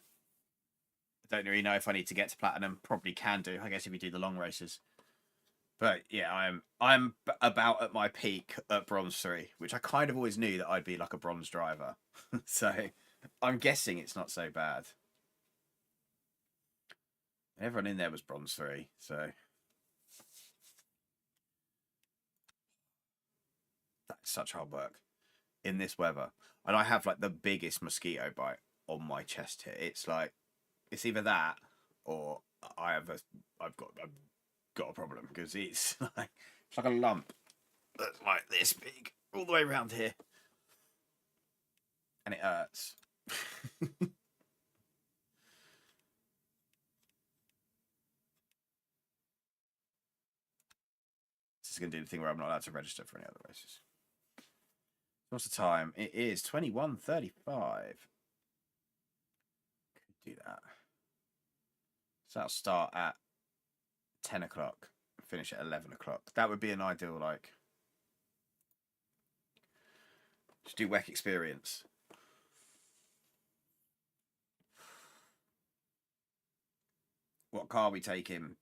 I don't really know if I need to get to platinum. Probably can do, I guess, if you do the long races. But yeah, I'm about at my peak at bronze 3, which I kind of always knew that I'd be like a bronze driver. So I'm guessing it's not so bad. Everyone in there was bronze 3, so that's such hard work in this weather. And I have like the biggest mosquito bite on my chest here. It's like, it's either that or I've got a problem, because it's like a lump. that's like this big all the way around here, and it hurts. This is going to do the thing where I'm not allowed to register for any other races. What's the time? It is 21:35. Could do that. So that'll start at 10 o'clock, finish at 11 o'clock. That would be an ideal, like, just do WEC experience. What car are we taking?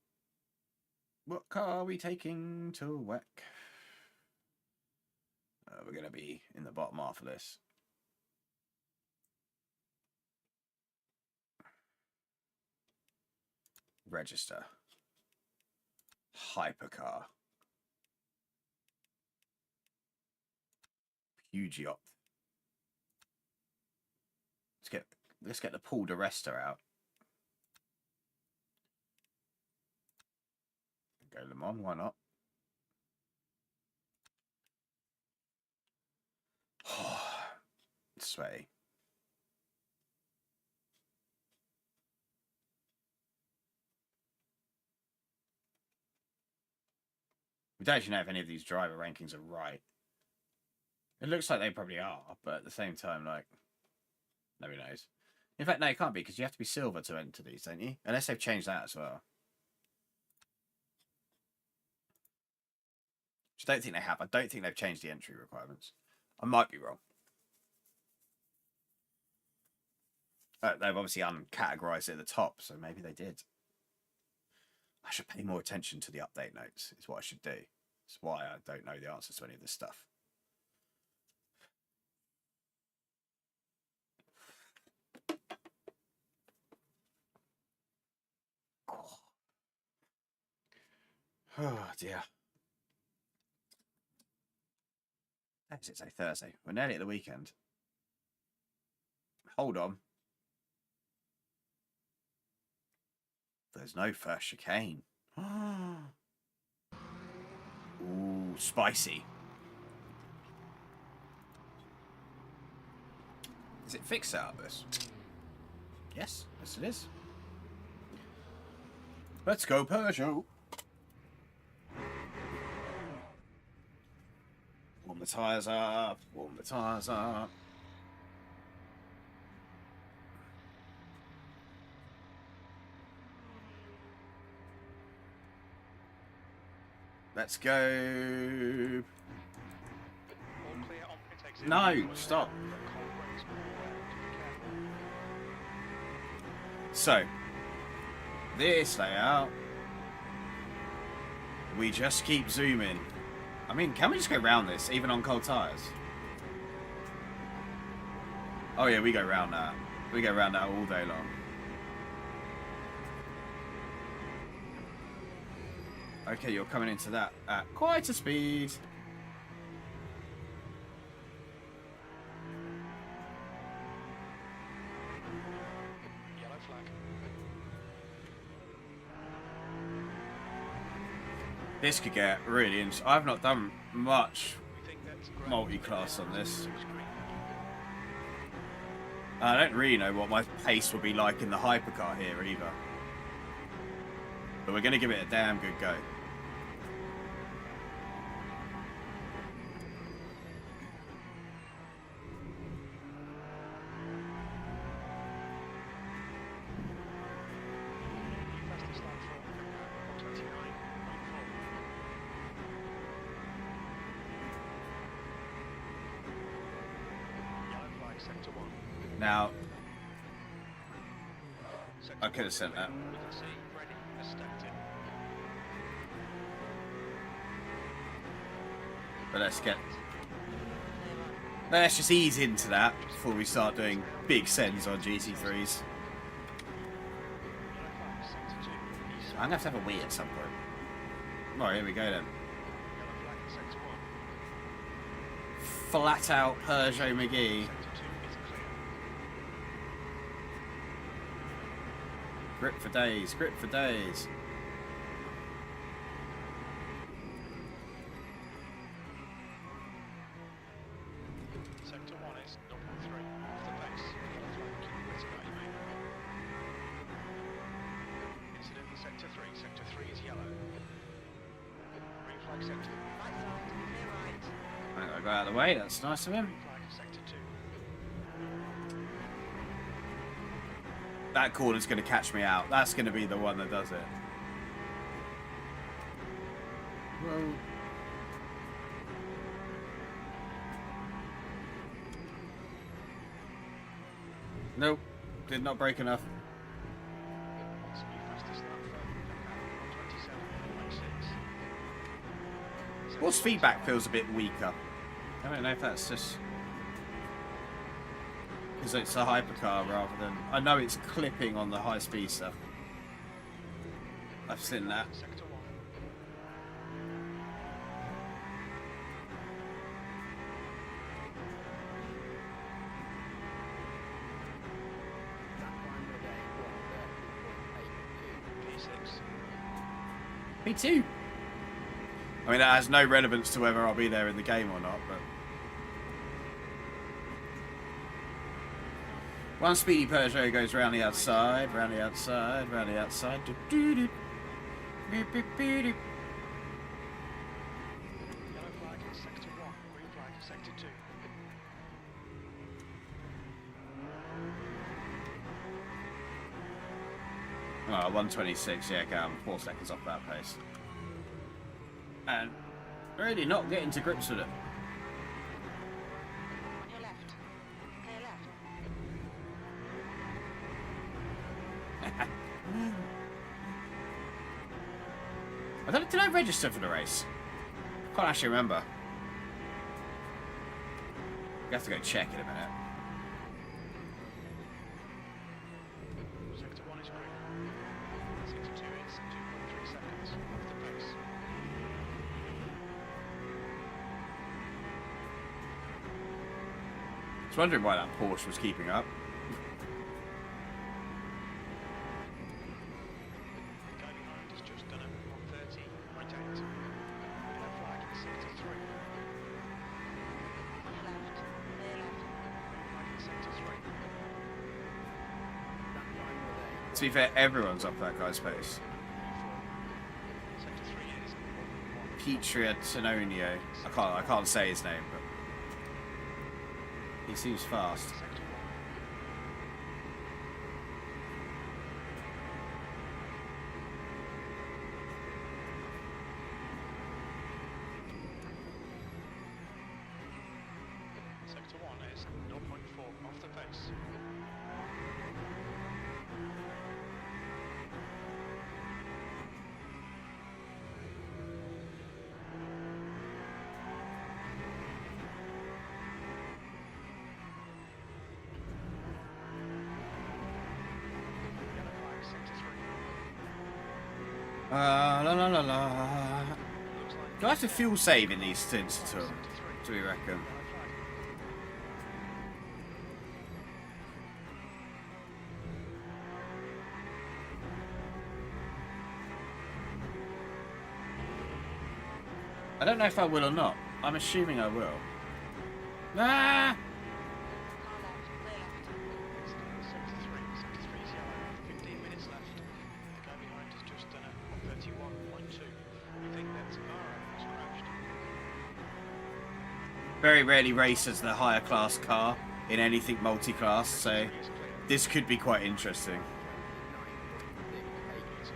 What car are we taking to WEC? We're going to be in the bottom half of this. Register. Hypercar. Huge yacht. Let's get the Paul de Resta out. Go Le Mans, why not? Sweaty. We don't actually know if any of these driver rankings are right. It looks like they probably are, but at the same time, like, nobody knows. In fact, no, it can't be, because you have to be silver to enter these, don't you? Unless they've changed that as well. Which I don't think they have. I don't think they've changed the entry requirements. I might be wrong. They've obviously uncategorized it at the top, so maybe they did. I should pay more attention to the update notes, is what I should do. That's why I don't know the answers to any of this stuff. Oh, dear. It's a Thursday. We're nearly at the weekend. Hold on. There's no first chicane. Ooh, spicy. Is it fixed out of this? Yes, yes it is. Let's go Peugeot. Warm the tyres up, warm the tyres up. Let's go. No, stop. So, this layout, we just keep zooming. I mean, can we just go round this, even on cold tyres? Oh yeah, we go round that. We go round that all day long. Okay, you're coming into that at quite a speed. Yellow flag. This could get really interesting. I've not done much multi-class on this. I don't really know what my pace will be like in the hypercar here either. But we're going to give it a damn good go. Now, I could have sent that. But let's just ease into that before we start doing big sends on GT3s. I'm going to have a wee at some point. Right, here we go then. Flat out Peugeot McGee. Grip for days, grip for days. Sector 3. Sector 3 is yellow. Green flag sector. Right side, clear right. I'm gonna go out of the way. That's nice of him. Green flag sector 2. That corner's going to catch me out. That's going to be the one that does it. Whoa. Nope. Did not break enough. What's the fastest lap for 127.6? What's feedback feels a bit weaker. I don't know if that's just because it's a hypercar rather than. I know it's clipping on the high speed stuff. I've seen that. Sector 1. P6. Me too. I mean, that has no relevance to whether I'll be there in the game or not, but. One speedy Peugeot goes round the outside, round the outside, round the outside. Do, do, do. Beep, beep, beep, beep. Yellow flag is sector 1. Green flag is sector 2. Oh, 126, yeah, okay, I'm 4 seconds off that pace. And really not getting to grips with it. On your left. Clear left. Did I register for the race? Can't actually remember. You have to go check in a minute. Sector 1 is green. Sector 2 is 2.3 seconds off the pace. I was wondering why that Porsche was keeping up. The guy behind has just done a 130.8. Yellow flag in sector 3. On your left. Clear left. Green flag in sector 3. To be fair, everyone's up that guy's pace. Sector 3 is 1.1. Pietria Tenonio. I can't say his name, but he seems fast. Sector 1. Sector 1 is 0.4 off the pace. Yellow flag, sector 3. La la la la. Looks like Do I have to fuel save in these stints at all? sector 3. Do we reckon? Yellow flag. I don't know if I will or not. I'm assuming I will. Ah! Car left. Clear left. Sector 3. Sector 3 is yellow. 15 minutes left. The guy behind has just done a 131.2. We think that Zamara has crashed. Very rarely race as the higher class car in anything multi-class, so Sector 3 is clear. this could be quite interesting. P2.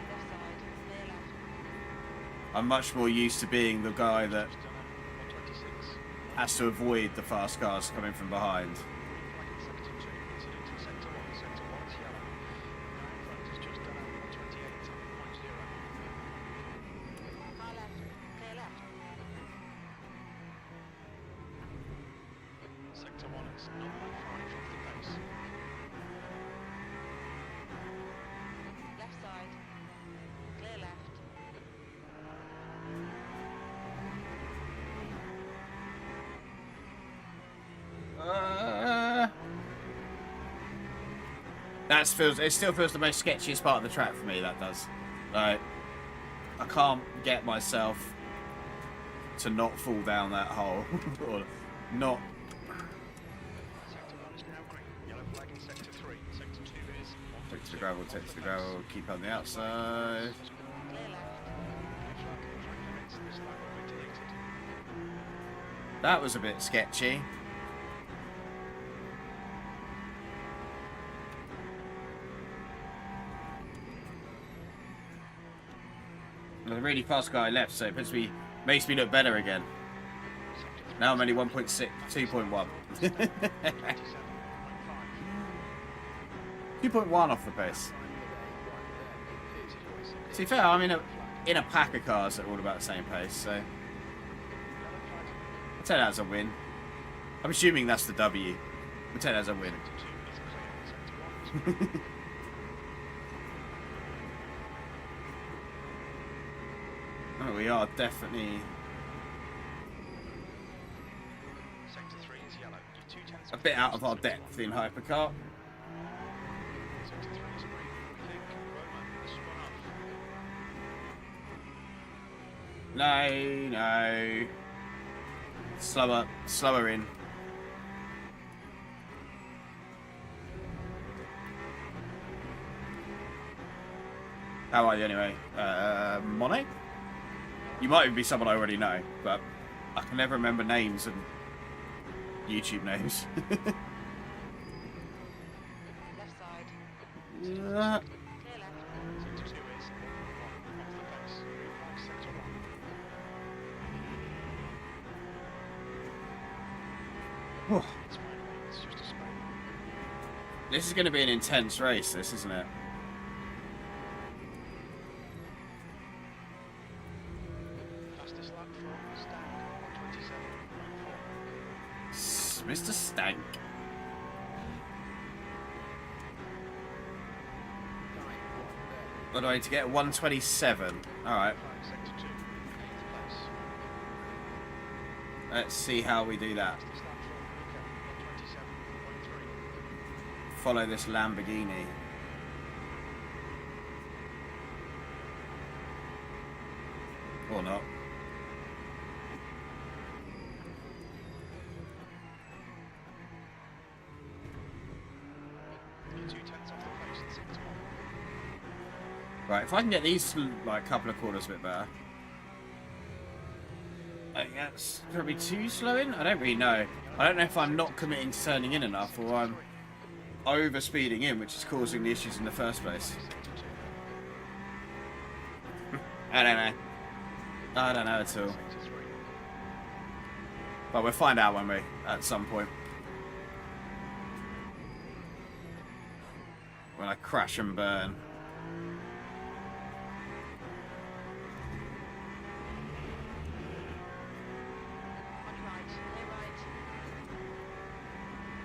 Left side. Clear left. I'm much more used to being the guy that Just done a 126. has to avoid the fast cars coming from behind. Green flag in sector 2. Incident in sector 1. Sector 1 is yellow. The guy in front has just done a 128.0. Car left. Clear left. Sector 1 is 0.5 off the pace. Left side. Clear left. It still feels the most sketchiest part of the track for me, that does. Like, I can't get myself to not fall down that hole. Or not. Sector 1 is now green. Yellow flag in sector 3. Sector 2 is the gravel, take to the gravel, keep on the outside. Clear left. This lap will be deleted. That was a bit sketchy. There's a really fast guy left, so it makes me look better again. Now I'm only 1.6, 2.1. 2.1 off the pace. To be fair, I'm in a pack of cars that are all about the same pace, so I'll take that as a win. I'm assuming that's the W. I'll take that as a win. Oh, we are definitely Sector 3 is yellow. You're 2/10 a bit out of our depth in hypercar. Sector 3 is green. We think Roman has spun off. No. Slower in. How are you anyway? Monet? You might even be someone I already know, but I can never remember names and YouTube names. Left side. Yeah. Clear left. Sector 2 is 1 off the pace. Green flag sector 1. Whew. It's fine, mate. It's just a spray. This is going to be an intense race, this, isn't it? Fastest lap from Stag, 1:27.4. Mr. Stank. What do I need to get? 127. Alright. Flag sector 2, 8th place. Let's see how we do that. Fastest lap from Rico, 1:27.3. Follow this Lamborghini. Or not. You're 2/10 off the pace in sector 1. Right, if I can get these like couple of corners a bit better. I think that's probably too slow in. I don't really know. I don't know if I'm not committing to turning in enough or I'm over speeding in, which is causing the issues in the first place. I don't know. I don't know at all. Sector 3. But we'll find out, won't we? At some point. When I crash and burn. On your right. Clear right.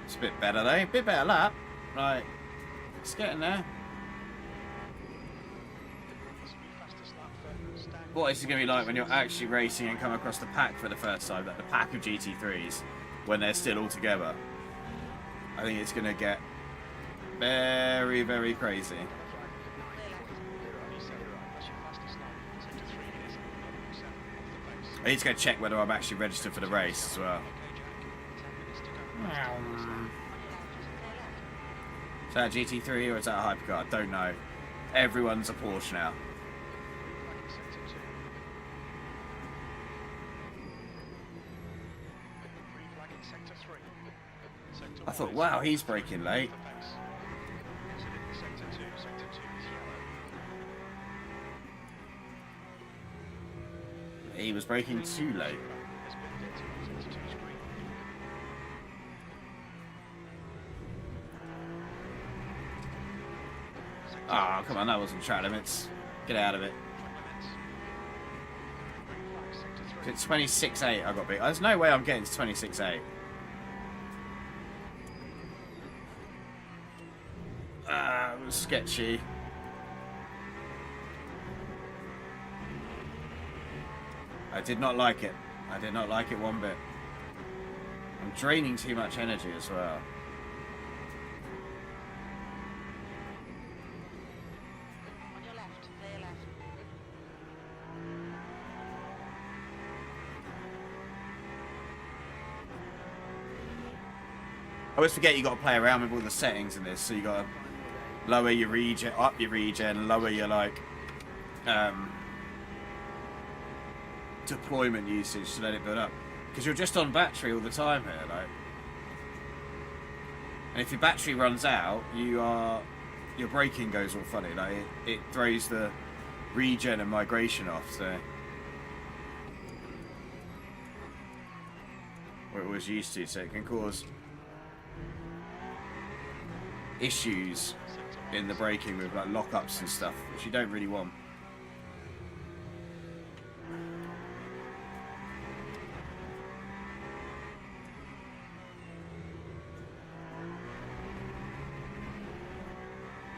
It's a bit better though. A bit better lap. Right. It's getting there. This will be fastest lap for Stag. What is it going to be like when you're actually racing and come across the pack for the first time? Like the pack of GT3s when they're still all together. I think it's going to get very, very crazy. Clear left. That's your fastest lap. Sector 3 is 0.7 off the pace. I need to go check whether I'm actually registered for the race as well. Okay, Jack. 10 minutes to go. On your left. Clear left. Is that a GT3 or is that a hypercar? I don't know. Everyone's a Porsche now. Flagging sector 2. Reflagging sector 3. Sector I thought, 1 is wow, he's braking late. off the pace. Exiting sector 2. Sector 2 is yellow. He was braking too late. Has been hit. Sector 2 is green. Sector Ah, come on, that wasn't track limits. Get out of it. It's 26.8 I got beat. There's no way I'm getting to 26.8. Ah, it was sketchy. I did not like it. I did not like it one bit. I'm draining too much energy as well. On your left. Clear left. I always forget you got to play around with all the settings in this, so you got to lower your regen, up your regen, lower your like deployment usage to let it build up. Because you're just on battery all the time here, like. And if your battery runs out, your braking goes all funny. Like it throws the regen and migration off. So what it was used to, so it can cause issues in the braking with like lockups and stuff, which you don't really want.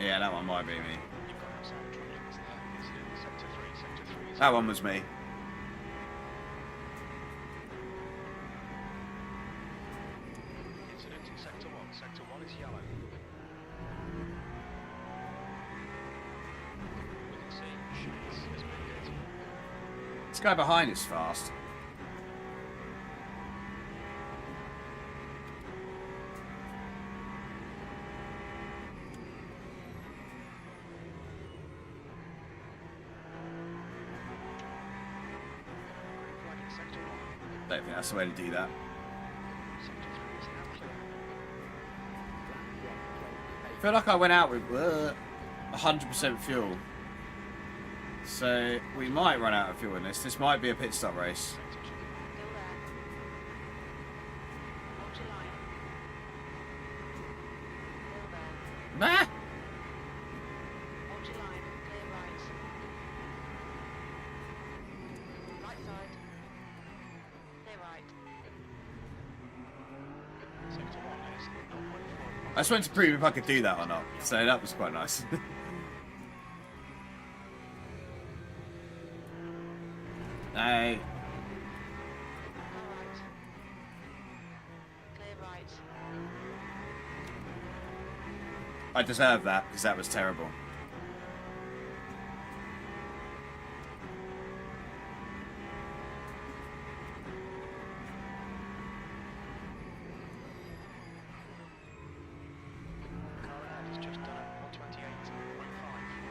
Yeah, that one might be me. That one was me. Incident in sector 1. Sector 1 is yellow. We can see Schmitz has been hit. This guy behind is fast. Don't think that's the way to do that. I feel like I went out with 100% fuel. So we might run out of fuel in this. This might be a pit stop race. Still there. Hold your line. Still there. Nah! Hold your line. Clear right. Right side. Clear right. Sector 1 is 0.4. I just wanted to prove if I could do that or not. So that was quite nice. No. Go right. Clear right. I deserve that because that was terrible. Car ahead has just done a 128.5.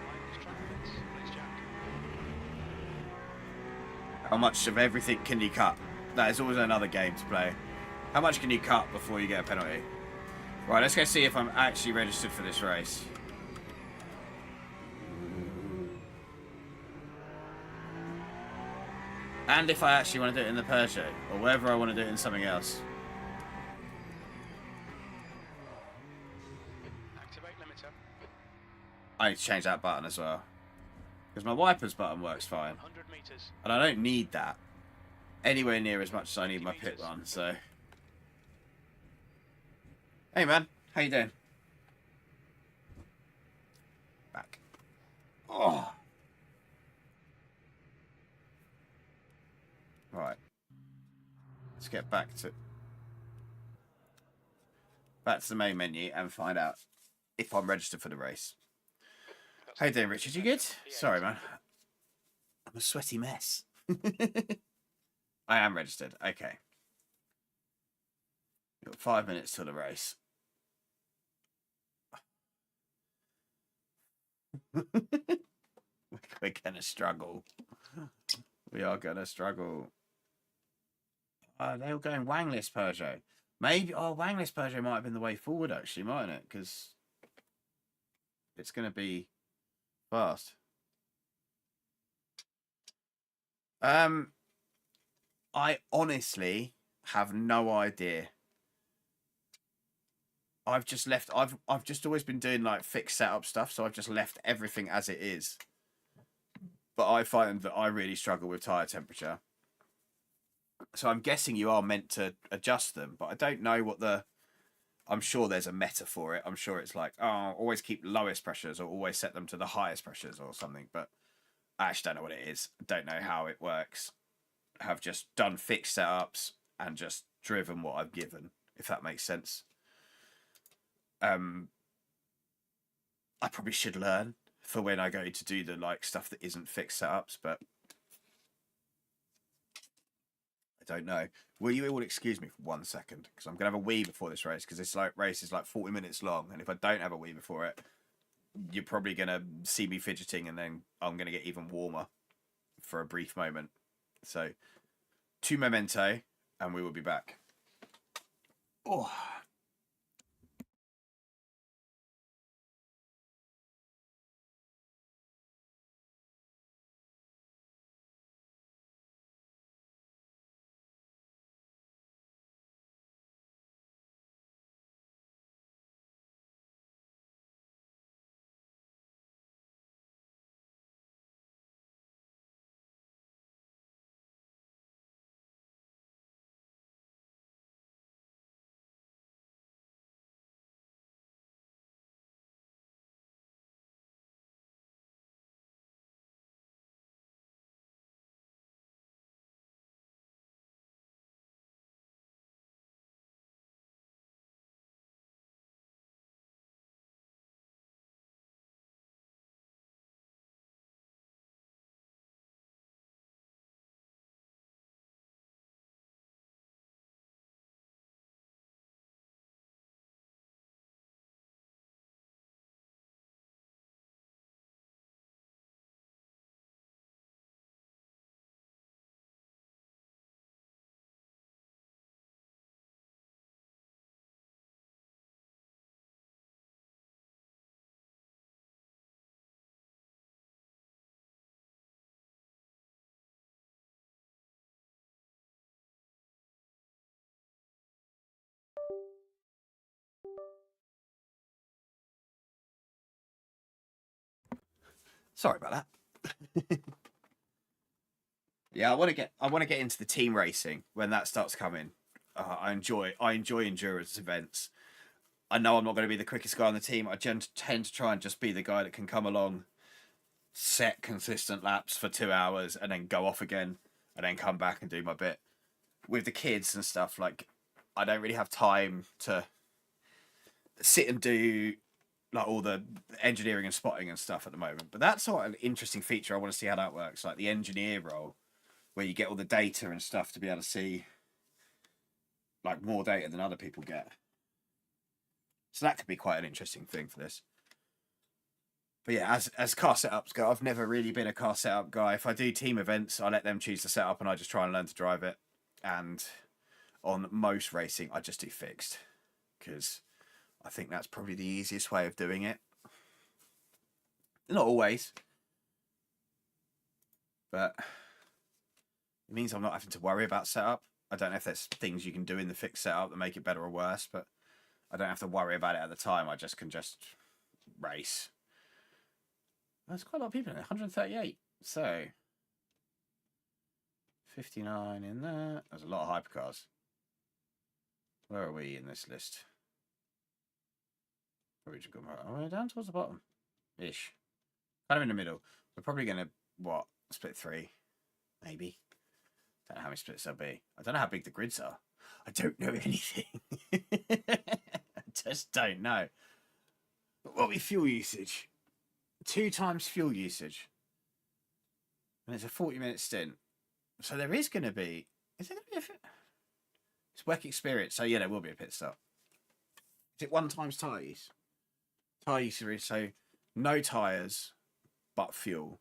Minus track limits. Please jack. How much of everything can you cut? That is always another game to play. How much can you cut before you get a penalty? Right, let's go see if I'm actually registered for this race. And if I actually want to do it in the Peugeot, or whether I want to do it in something else. Activate limiter. I need to change that button as well. Because my wipers button works fine. 100 meters. And I don't need that anywhere near as much as I need my pit run, so. Hey man, how you doing? Back. Oh. Right. Let's get back to the main menu and find out if I'm registered for the race. How you doing, Richard? You good? Sorry, man. I'm a sweaty mess. I am registered. Okay. You've got 5 minutes till the race. We're gonna struggle. We are gonna struggle. They were going Wangless Peugeot. Maybe Wangless Peugeot might have been the way forward actually, mightn't it? Because it's gonna be fast. I honestly have no idea. I've just left. I've just always been doing like fixed setup stuff, so I've just left everything as it is. But I find that I really struggle with tire temperature. So I'm guessing you are meant to adjust them, but I don't know what the. I'm sure there's a meta for it. I'm sure it's like, oh, always keep lowest pressures or always set them to the highest pressures or something. But I actually don't know what it is. I don't know how it works. I have just done fixed setups and just driven what I've given, if that makes sense. I probably should learn for when I go to do the like stuff that isn't fixed setups, but I don't know. Will you all excuse me for 1 second? Because I'm gonna have a wee before this race, because this like race is like 40 minutes long, and if I don't have a wee before it, you're probably going to see me fidgeting, and then I'm going to get even warmer for a brief moment. So, 2 memento, and we will be back. Oh. Sorry about that. Yeah, I want to get into the team racing when that starts coming. I enjoy endurance events. I know I'm not going to be the quickest guy on the team. I tend to try and just be the guy that can come along, set consistent laps for 2 hours, and then go off again, and then come back and do my bit. With the kids and stuff, like, I don't really have time to sit and do like all the engineering and spotting and stuff at the moment. But that's sort of an interesting feature. I want to see how that works, like the engineer role, where you get all the data and stuff to be able to see like more data than other people get. So that could be quite an interesting thing for this. But yeah, as car setups go, I've never really been a car setup guy. If I do team events, I let them choose the setup and I just try and learn to drive it. And on most racing, I just do fixed, because I think that's probably the easiest way of doing it. Not always, but it means I'm not having to worry about setup. I don't know if there's things you can do in the fixed setup that make it better or worse, but I don't have to worry about it at the time. I just can race. There's quite a lot of people in there, 138. So 59 in there. There's a lot of hypercars. Where are we in this list? Probably should go right down towards the bottom. Ish. Kind of in the middle. We're probably going to, what, split 3? Maybe. Don't know how many splits there'll be. I don't know how big the grids are. I don't know anything. I just don't know. But what will be fuel usage? 2 times fuel usage. And it's a 40-minute stint. So there is going to be... Is there going to be a... It's work experience. So yeah, there will be a pit stop. Is it 1 times tyres? Tyre usage, so no tyres, but fuel.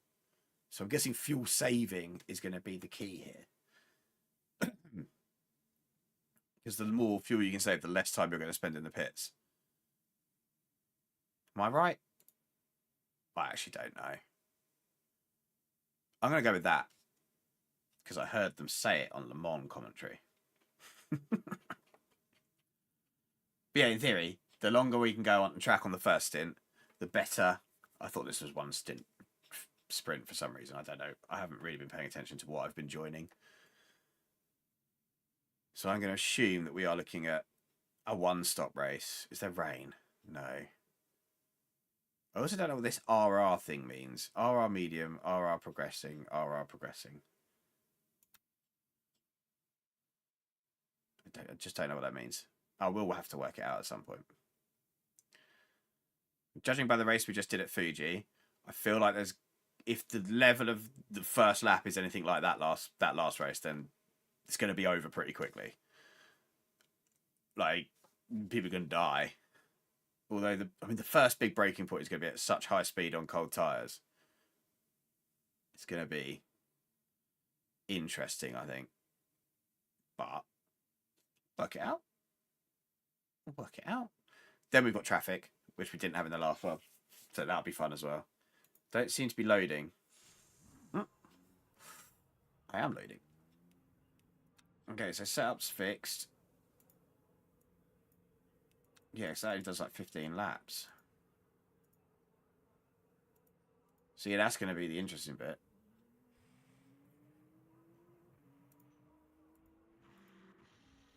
So I'm guessing fuel saving is going to be the key here. Because the more fuel you can save, the less time you're going to spend in the pits. Am I right? I actually don't know. I'm going to go with that, because I heard them say it on Le Mans commentary. But yeah, in theory, the longer we can go on the track on the first stint, the better. I thought this was 1 stint sprint for some reason. I don't know. I haven't really been paying attention to what I've been joining. So I'm going to assume that we are looking at a 1-stop race. Is there rain? No. I also don't know what this RR thing means. RR medium, RR progressing, RR progressing. I just don't know what that means. I will have to work it out at some point. Judging by the race we just did at Fuji, I feel like if the level of the first lap is anything like that last race, then it's going to be over pretty quickly. Like, people are going to die. Although the first big braking point is going to be at such high speed on cold tyres. It's going to be interesting, I think. But work it out. We'll work it out. Then we've got traffic, which we didn't have in the last one. So that'll be fun as well. Don't seem to be loading. I am loading. Okay, so setup's fixed. Yeah, so that only does like 15 laps. So yeah, that's going to be the interesting bit.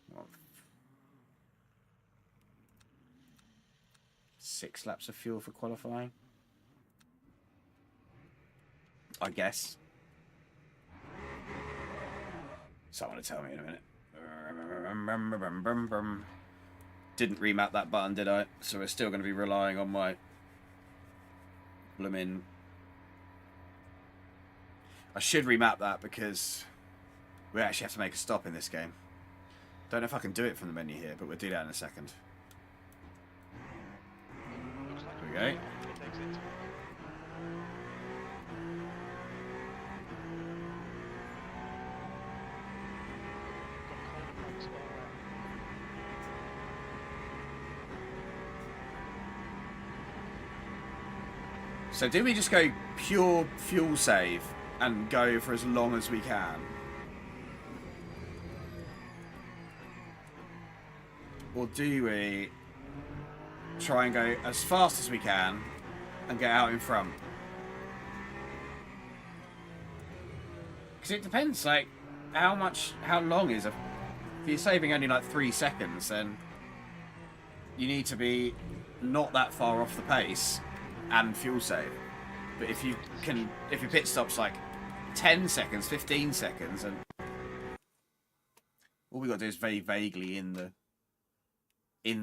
What? 6 laps of fuel for qualifying? I guess. Someone will tell me in a minute. Didn't remap that button, did I? So we're still going to be relying on my bloomin'. I should remap that because we actually have to make a stop in this game. Don't know if I can do it from the menu here, but we'll do that in a second. Looks like Here we go. it exits. Got corner brakes all around. So do we just go pure fuel save and go for as long as we can? Or do we try and go as fast as we can and get out in front? Because it depends, like, how long is if you're saving only like 3 seconds, then you need to be not that far off the pace and fuel save. But if your pit stop's like 10 seconds, 15 seconds, and all we got to do is very vaguely in the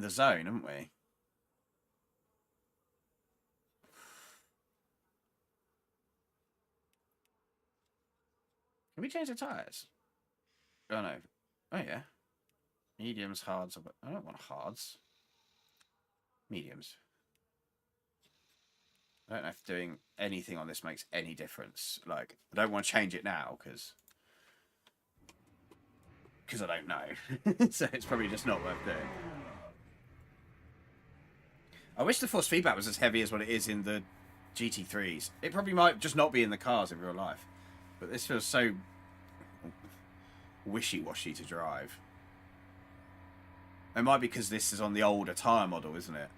zone, haven't we? Can we change the tyres? Oh no. Oh yeah. Mediums, hards. I don't want hards. Mediums. I don't know if doing anything on this makes any difference. Like, I don't want to change it now because I don't know. So it's probably just not worth doing. I wish the force feedback was as heavy as what it is in the GT3s. It probably might just not be in the cars in real life. But this feels so wishy-washy to drive. It might be because this is on the older tyre model, isn't it?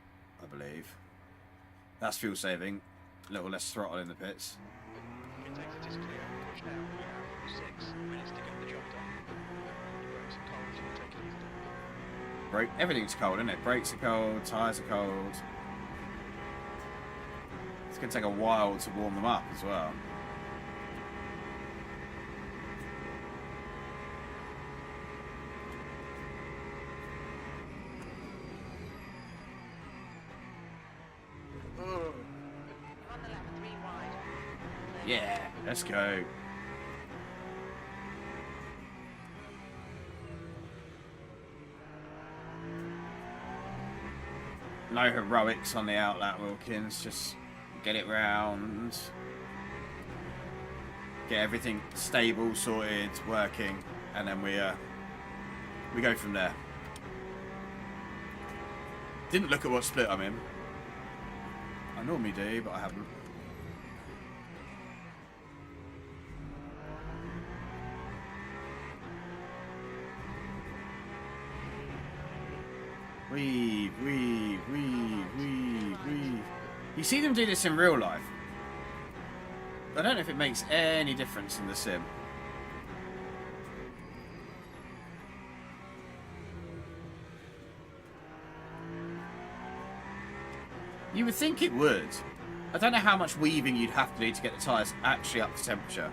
I believe. That's fuel saving. A little less throttle in the pits. Pit exit is clear. Push now. We have 6 minutes to get the job done. Your brakes are cold, so take it easy. Everything's cold, isn't it? Brakes are cold, tyres are cold. It's going to take a while to warm them up as well. On the lap, 3 wide. Yeah, let's go. No heroics on the outlap, Wilkins. Just get it round. Get everything stable, sorted, working, and then we go from there. Didn't look at what split I'm in. I normally do, but I haven't. Weave. You see them do this in real life. I don't know if it makes any difference in the sim. You would think it would. I don't know how much weaving you'd have to do to get the tyres actually up to temperature.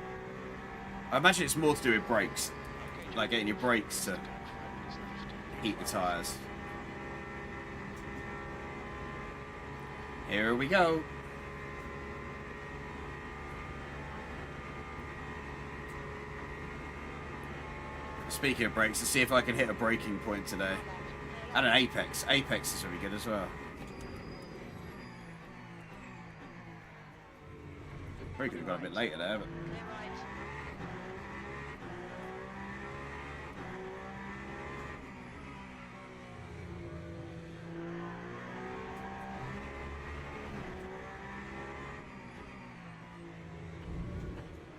I imagine it's more to do with brakes. Like getting your brakes to heat the tyres. Here we go. Speaking of brakes, let's see if I can hit a braking point today. And an apex. Apex is really good as well. Probably could have gone a bit later there, but Clear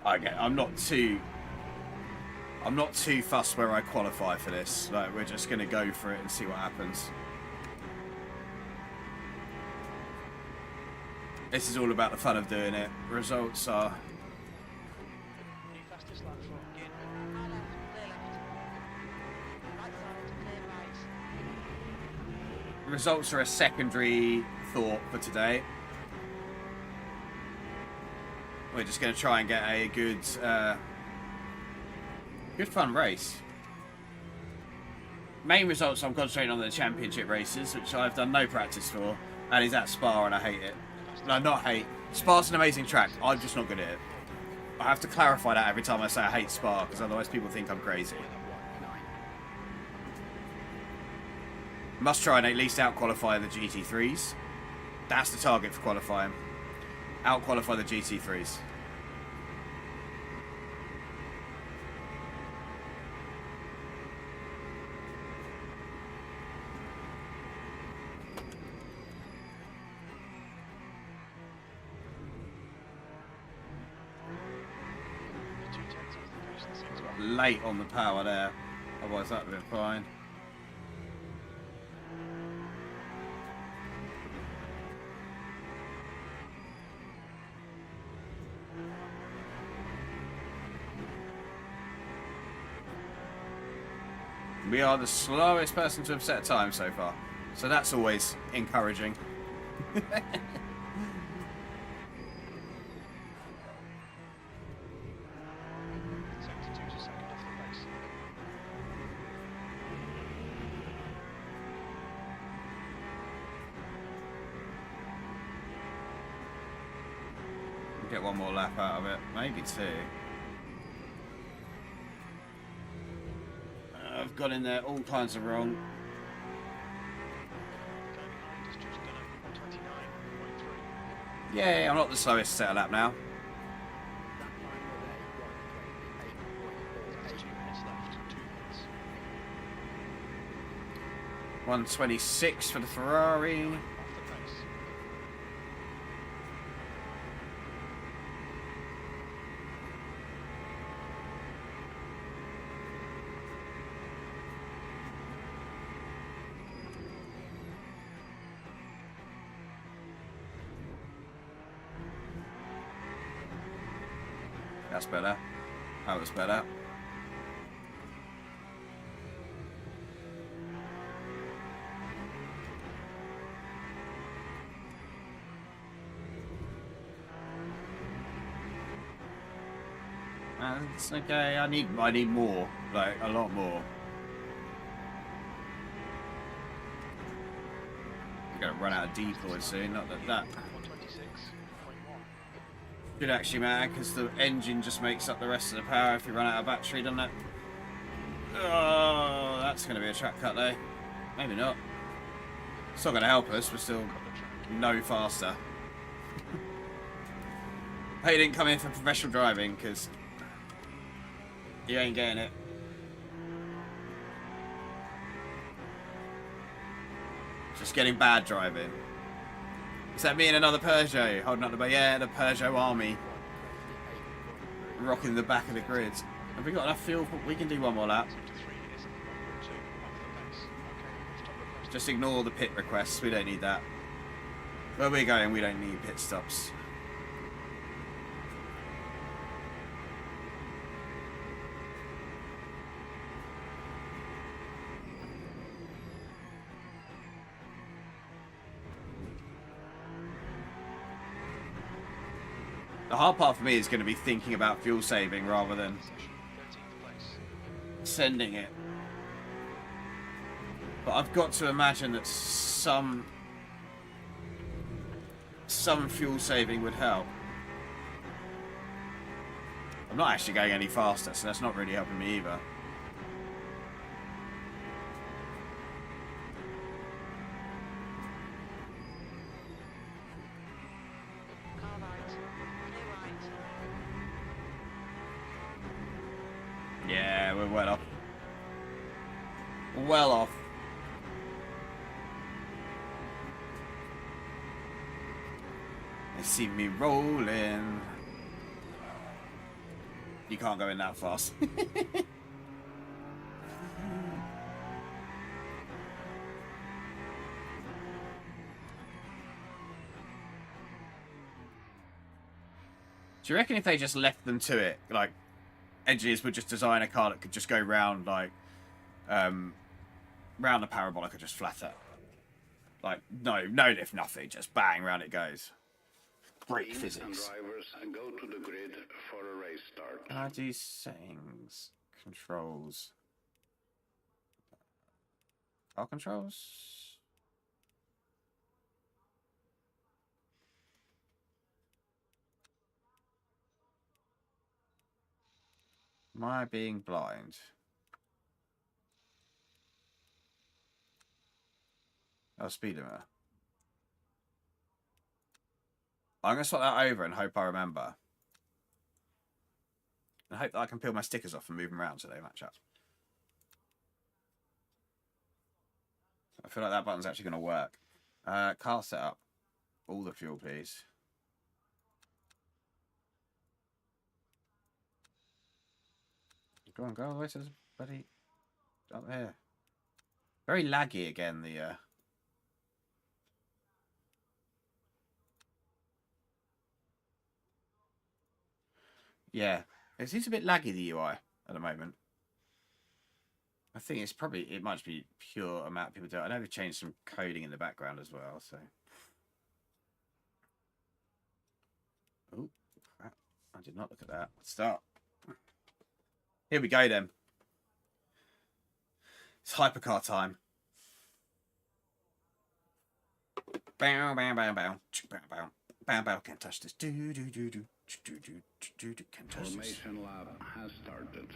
right. okay, I'm not too fussed where I qualify for this. Like, we're just gonna go for it and see what happens. This is all about the fun of doing it. Results are New fastest lap for Gin. High left, clear left. Right side, clear right. results are a secondary thought for today. We're just going to try and get a good fun race. Main results, I'm concentrating on the championship races, which I've done no practice for, and is at Spa, and I hate it. No, not hate. Spa's an amazing track. I'm just not good at it. I have to clarify that every time I say I hate Spa, because otherwise people think I'm crazy. Must try and at least out-qualify the GT3s. That's the target for qualifying. Out-qualify the GT3s. You're 2 tenths off the pace in the 6 1. Late on the power there. Otherwise that would have been fine. We are the slowest person to have set a time so far. So that's always encouraging. 72's a second off the pace. Get one more lap out of it. Maybe 2. I've got in there all kinds of wrong. The guy behind has just done a 129.3. Yeah, I'm not the slowest set a lap now. There's 2 minutes left. 2 minutes. 126 for the Ferrari. Off the pace. That's better. That was better. It's okay. I need more, like a lot more. We're gonna run out of decoys soon. Not that 126.1. should actually matter, because the engine just makes up the rest of the power if you run out of battery, doesn't it? Oh, that's going to be a track cut though. Maybe not. It's not going to help us. We're still no faster. Hey, you didn't come in for professional driving, because you ain't getting it. Just getting bad driving. Is that me and another Peugeot holding up the back? Yeah, the Peugeot army. Rocking the back of the grid. Have we got enough fuel? We can do one more lap. 73 is 1.2 off the pace. Okay, stop the press. Just ignore the pit requests. We don't need that. Where we're going, we don't need pit stops. The hard part for me is going to be thinking about fuel saving rather than Session, 13th place. sending it. But I've got to imagine that some fuel saving would help. I'm not actually going any faster, so that's not really helping me either. Car right, clear right. we're well off. Well off. They see me rolling. You can't go in that fast. Do you reckon if they just left them to it, like, engineers would just design a car that could just go round, like, round the parabolic and just flatter? Like, no lift, nothing, just bang, round it goes. Great Teams physics. and drivers go to the grid for a race start. RG settings, controls. Car controls? Am I being blind? Oh, speed limiter. I'm going to swap that over and hope I remember. And hope that I can peel my stickers off and move them around so they match up. I feel like that button's actually going to work. Car setup. All the fuel, please. Go on, go all the way to the bloody... up there. Very laggy again, the... Yeah, it seems a bit laggy, the UI, at the moment. I think it's probably, it might be pure amount of people do it. I know they've changed some coding in the background as well, so. Oh, crap. I did not look at that. Let's start. Here we go then. It's hypercar time. Bow, bow, bow, bow. Bow, bow. Bow, bow. Can't touch this. Do, do, do, do. Can't touch this. Formation lab has started.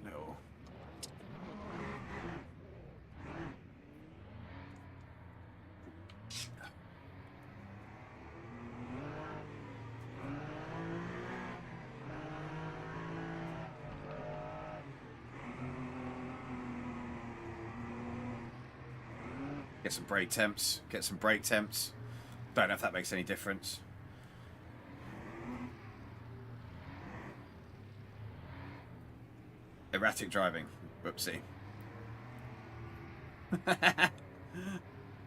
No. Get some brake temps. Get some brake temps. Don't know if that makes any difference. Erratic driving. Whoopsie. I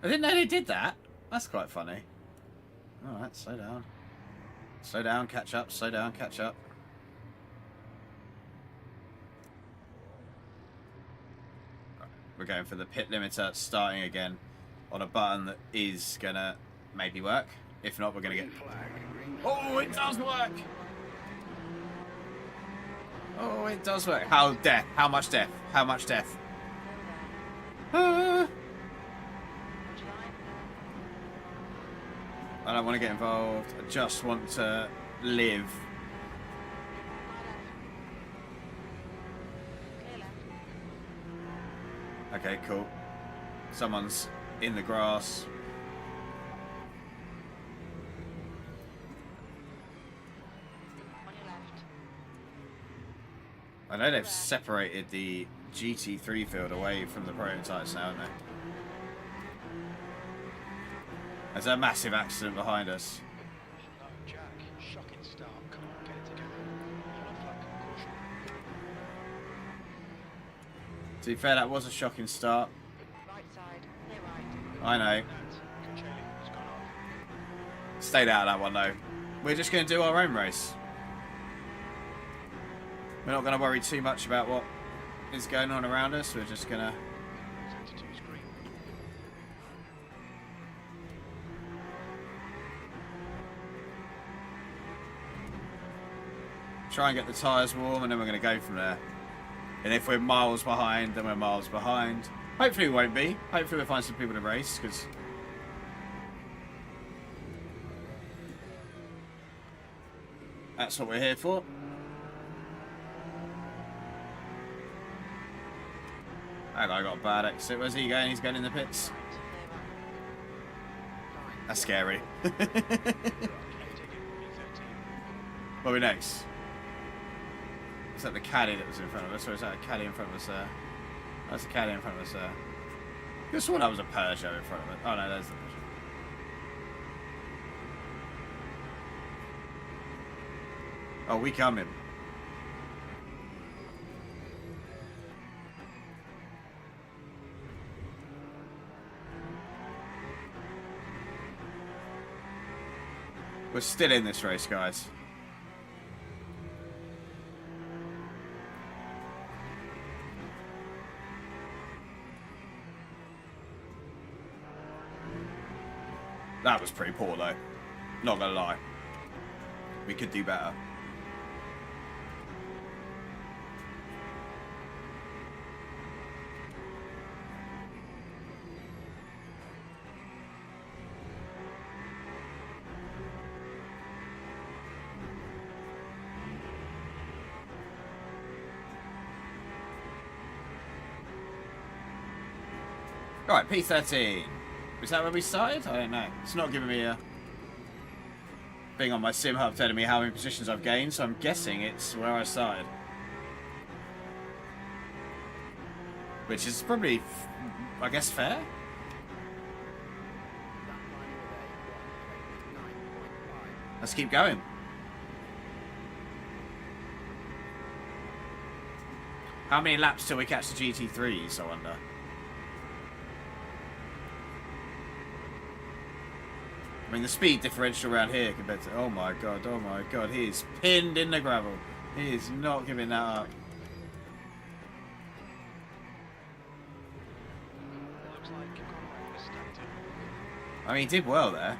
didn't know they did that. That's quite funny. Alright, slow down. Slow down, catch up, slow down, catch up. Right, we're going for the pit limiter, starting again on a button that is gonna maybe work. If not, we're gonna get... Oh, it does work! Oh, it does work. How death? How much death? How much death? Ah. I don't want to get involved. I just want to live. Okay, cool. Someone's in the grass. I know they've separated the GT3 field away from the prototypes now, haven't they? There's a massive accident behind us. No, Jack, shocking start. Come on, get it together. Yellow flag, caution. To be fair, that was a shocking start. Right side, clear right. I know. Kacelli's gone off. Stayed out of that one though. We're just going to do our own race. We're not going to worry too much about what is going on around us. We're just going to... 32's green. try and get the tyres warm, and then we're going to go from there. And if we're miles behind, then we're miles behind. Hopefully we won't be. Hopefully we'll find some people to race, because... that's what we're here for. That guy got a bad exit. Where's he going? He's going in the pits. That's scary. What are we next? Is that the caddy that was in front of us, or is that a caddy in front of us there? That's a caddy in front of us there. I just thought that was a Peugeot in front of it. Oh no, there's the Peugeot. Oh, we coming. We're still in this race, guys. That was pretty poor, though. Not gonna lie. We could do better. Alright, P13. Is that where we started? I don't know. It's not giving me a thing on my sim hub telling me how many positions I've gained, so I'm guessing it's where I started. Which is probably, I guess, fair. Let's keep going. How many laps till we catch the GT3s, I wonder? I mean, the speed differential around here compared to... Oh my god, he is pinned in the gravel. He is not giving that up. Looks like Conrad was stacked in. I mean, he did well there.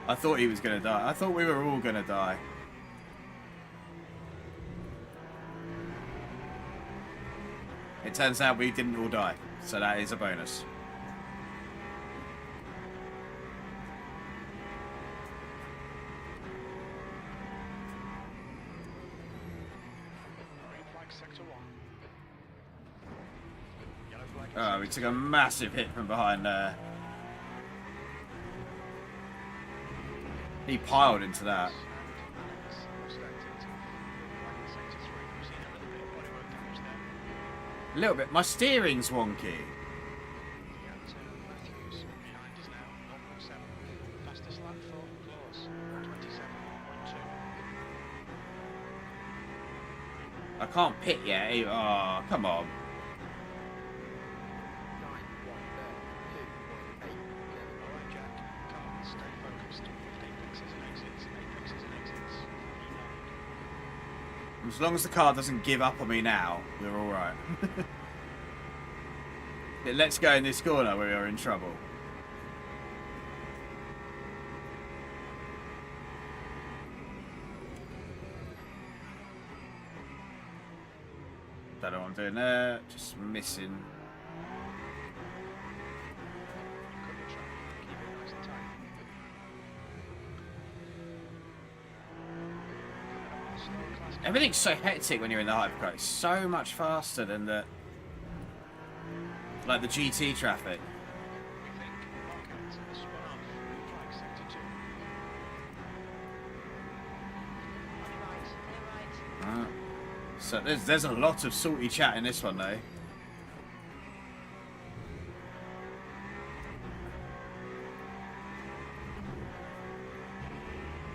I thought he was going to die. I thought we were all going to die. It turns out we didn't all die, so that is a bonus. Green flag sector 1. Yellow flag. Oh, we took a massive hit from behind there. He piled into that. A little bit. My steering's wonky. I can't pit yet. Oh, come on. As long as the car doesn't give up on me now, we're alright. It lets go in this corner, we are in trouble. Don't know what I'm doing there, just missing. Everything's so hectic when you're in the hypercar. It's so much faster than the... like the GT traffic. So there's a lot of salty chat in this one though.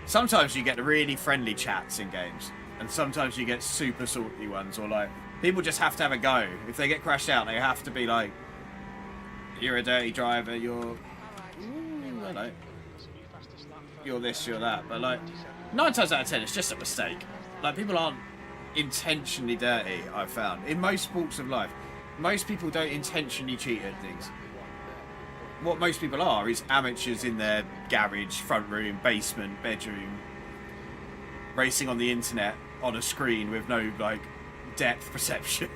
Sometimes you get really friendly chats in games, and sometimes you get super salty ones, or like people just have to have a go. If they get crashed out, they have to be like, "You're a dirty driver. You're, hello. You're this. You're that." But like 9 times out of 10, it's just a mistake. Like people aren't intentionally dirty. I've found in most walks of life, most people don't intentionally cheat at things. What most people are is amateurs in their garage, front room, basement, bedroom, racing on the internet on a screen with no like depth perception.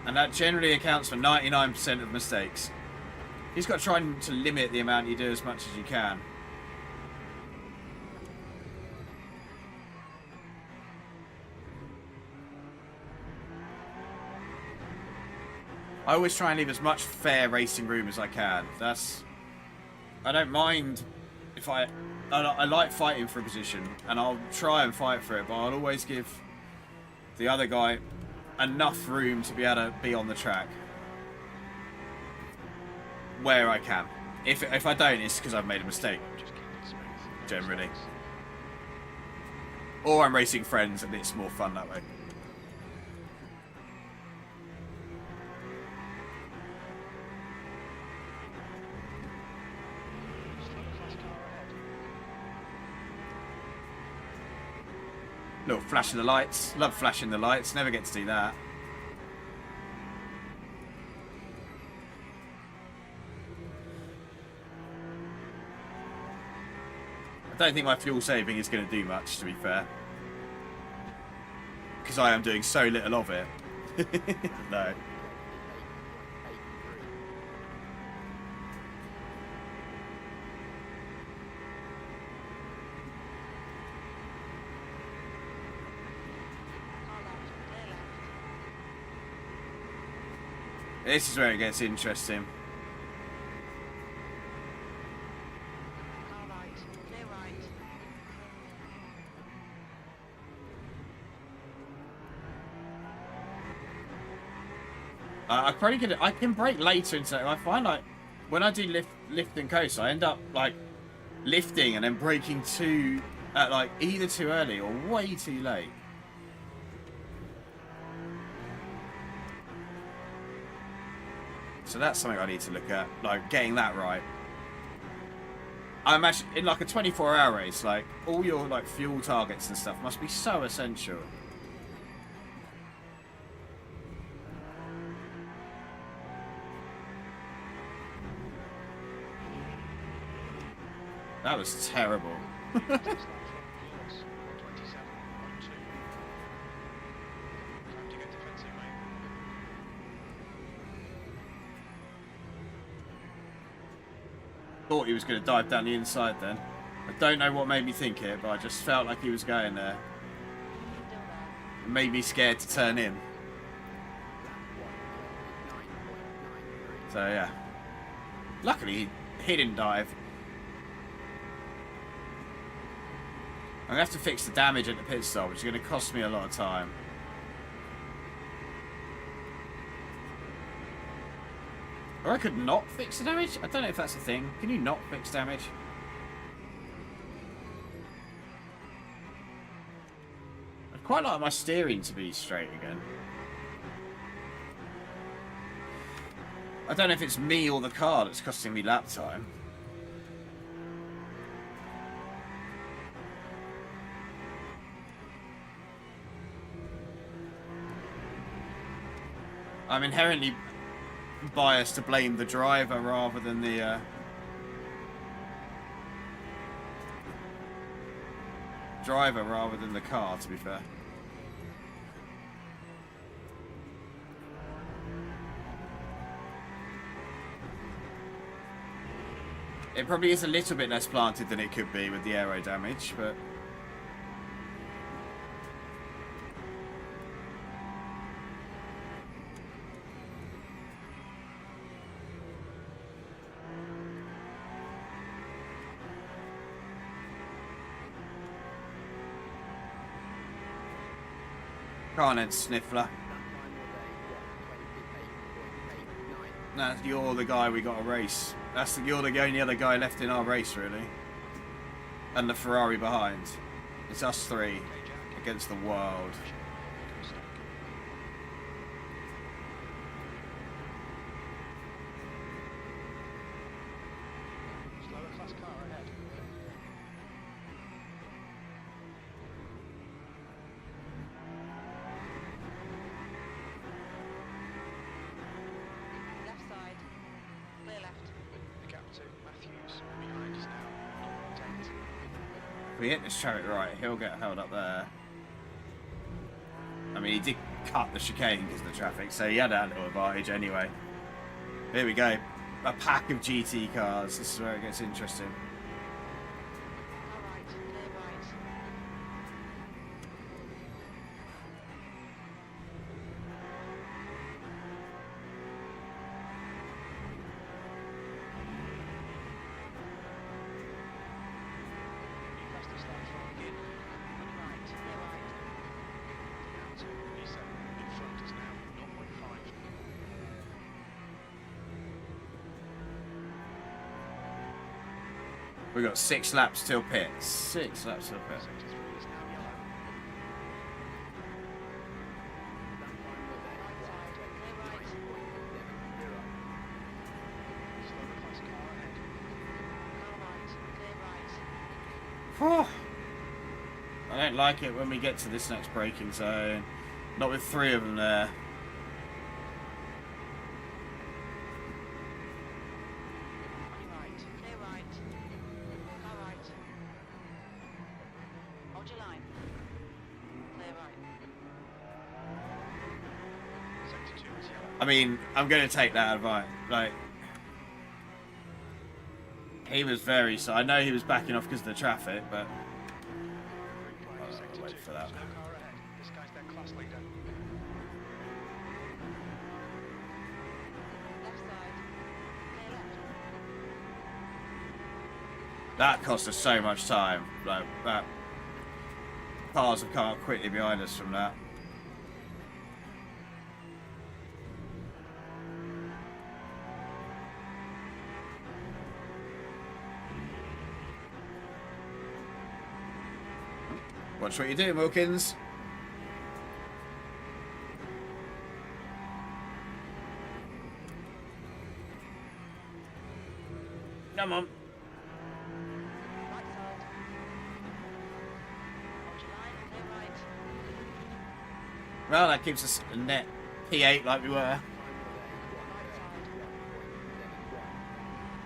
And that generally accounts for 99% of mistakes. You just got to try to limit the amount you do as much as you can. I always try and leave as much fair racing room as I can. That's I don't mind if I like fighting for a position, and I'll try and fight for it, but I'll always give the other guy enough room to be able to be on the track where I can. If I don't, it's because I've made a mistake, Just keep it smooth. generally. Or I'm racing friends, and it's more fun that way. Slow fast car ahead. Little flash in the lights. Love flashing the lights. Never get to do that. I don't think my fuel saving is going to do much, to be fair. Because I am doing so little of it. No. Car left, clear left. This is where it gets interesting. Car right, clear right. I probably could. I can brake later into. I find like when I do lift and coast, I end up like lifting and then braking like either too early or way too late. So that's something I need to look at, like getting that right. I imagine in like a 24-hour race, like all your like fuel targets and stuff must be so essential. That was terrible. Fastest lap from Lewis, 127.2. Time to get defensive, mate. Thought he was going to dive down the inside then. I don't know what made me think it, but I just felt like he was going there. Still there. It made me scared to turn in. So yeah. Luckily, he didn't dive. I'm going to have to fix the damage at the pit stop, which is going to cost me a lot of time. Or I could not fix the damage? I don't know if that's a thing. Can you not fix damage? I'd quite like my steering to be straight again. I don't know if it's me or the car that's costing me lap time. I'm inherently biased to blame the driver rather than the car, to be fair. It probably is a little bit less planted than it could be with the aero damage, but Carnage Sniffler. No, you're the guy we got to race. You're the only other guy left in our race, really. And the Ferrari behind. It's us three against the world. Slower fast car ahead. Left side, clear left. The gap to Matthews behind us now, 0.8. If we hit this chariot right, he'll get held up there. I mean, he did cut the chicane because of the traffic, so he had a little advantage anyway. Here we go. A pack of GT cars. This is where it gets interesting. Car right, clear right. We got 6 laps till pit. 6 laps till pit. Sector 3 is now yellow. Right side, clear right. Slow the fast car ahead. Car right, clear right. I don't like it when we get to this next braking zone. Not with 3 of them there. On your right, clear right. Car right. Hold your line. Clear right. Sector 2 is yellow. I mean, I'm going to take that advice. Like, he was very... So I know he was backing off because of the traffic, but... Green flag I'll for sector wait 2. for that. Slow car ahead. This guy's their class leader. Left side, clear left. That cost us so much time. Like, that... Cars have come up quickly behind us from that. Watch what you do, Wilkins. Come on. Right side. Hold your line, clear right. Well, that keeps us a net P8 like we were. Right side.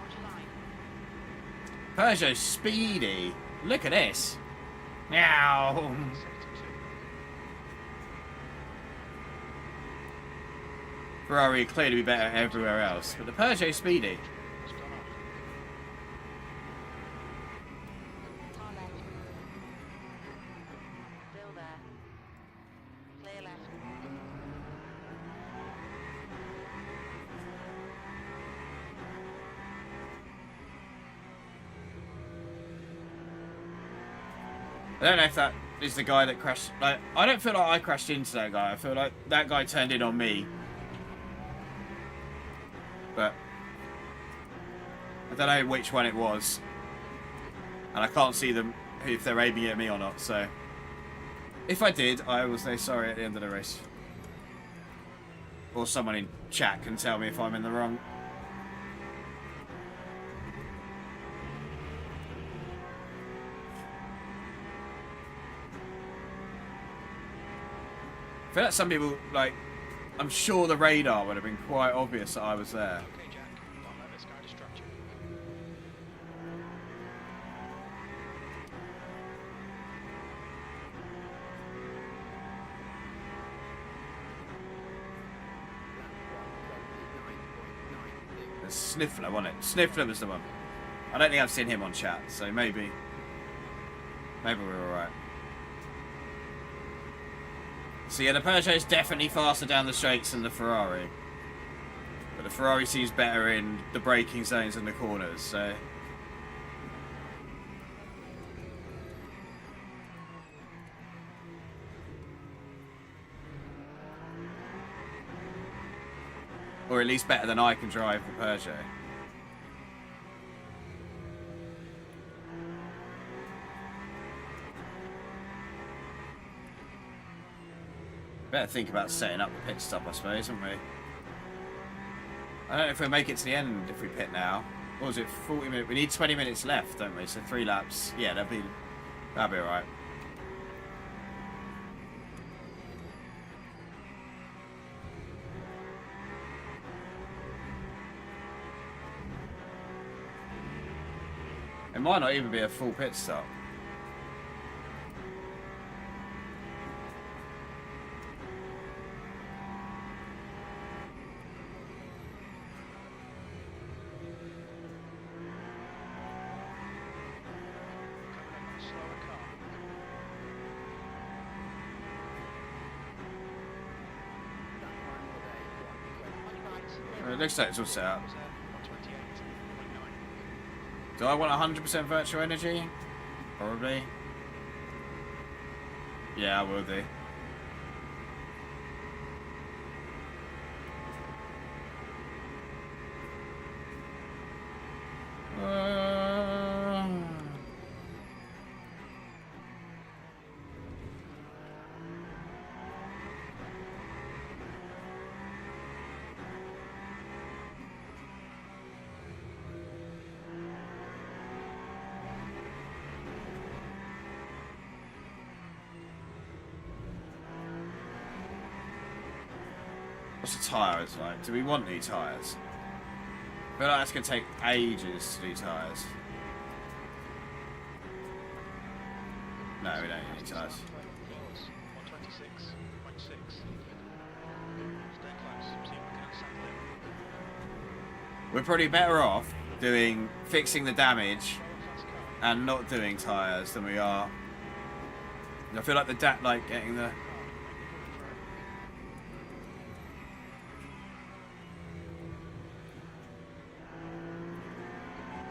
Hold your line. Peugeot speedy. Look at this. Meow. Sector 2. Ferrari clearly be better everywhere else, but the Peugeot speedy. Has gone off. Tar left. Still there. Clear left. I don't know if that is the guy that crashed. Like, I don't feel like I crashed into that guy. I feel like that guy turned in on me. But I don't know which one it was, and I can't see them if they're aiming at me or not. So if I did, I will say sorry at the end of the race, or someone in chat can tell me if I'm in the wrong. I feel like some people, like, I'm sure the radar would have been quite obvious that I was there. Okay, Jack. Don't let this guy distract you. It's Sniffler, wasn't it? Sniffler was the one. I don't think I've seen him on chat, so maybe we're alright. So yeah, the Peugeot's definitely faster down the straights than the Ferrari. But the Ferrari seems better in the braking zones and the corners, so... Or at least better than I can drive the Peugeot. Better think about setting up the pit stop, I suppose, haven't we? I don't know if we'll make it to the end if we pit now. What was it, 40 minutes? We need 20 minutes left, don't we? So 3 laps. Yeah, that'll be alright. It might not even be a full pit stop. Coming up on a slower car. On your right, clear It looks like it's all set up. Was there 128.9. Do I want 100% virtual energy? Probably. Yeah, I will do. What's the tyres like? Do we want new tyres? I feel like that's going to take ages to do tyres. No, we don't need new tyres. Clause 126.6. Stay close. See if we can unsettle it. We're probably better off fixing the damage Class car. and not doing tyres than we are. I feel like getting the...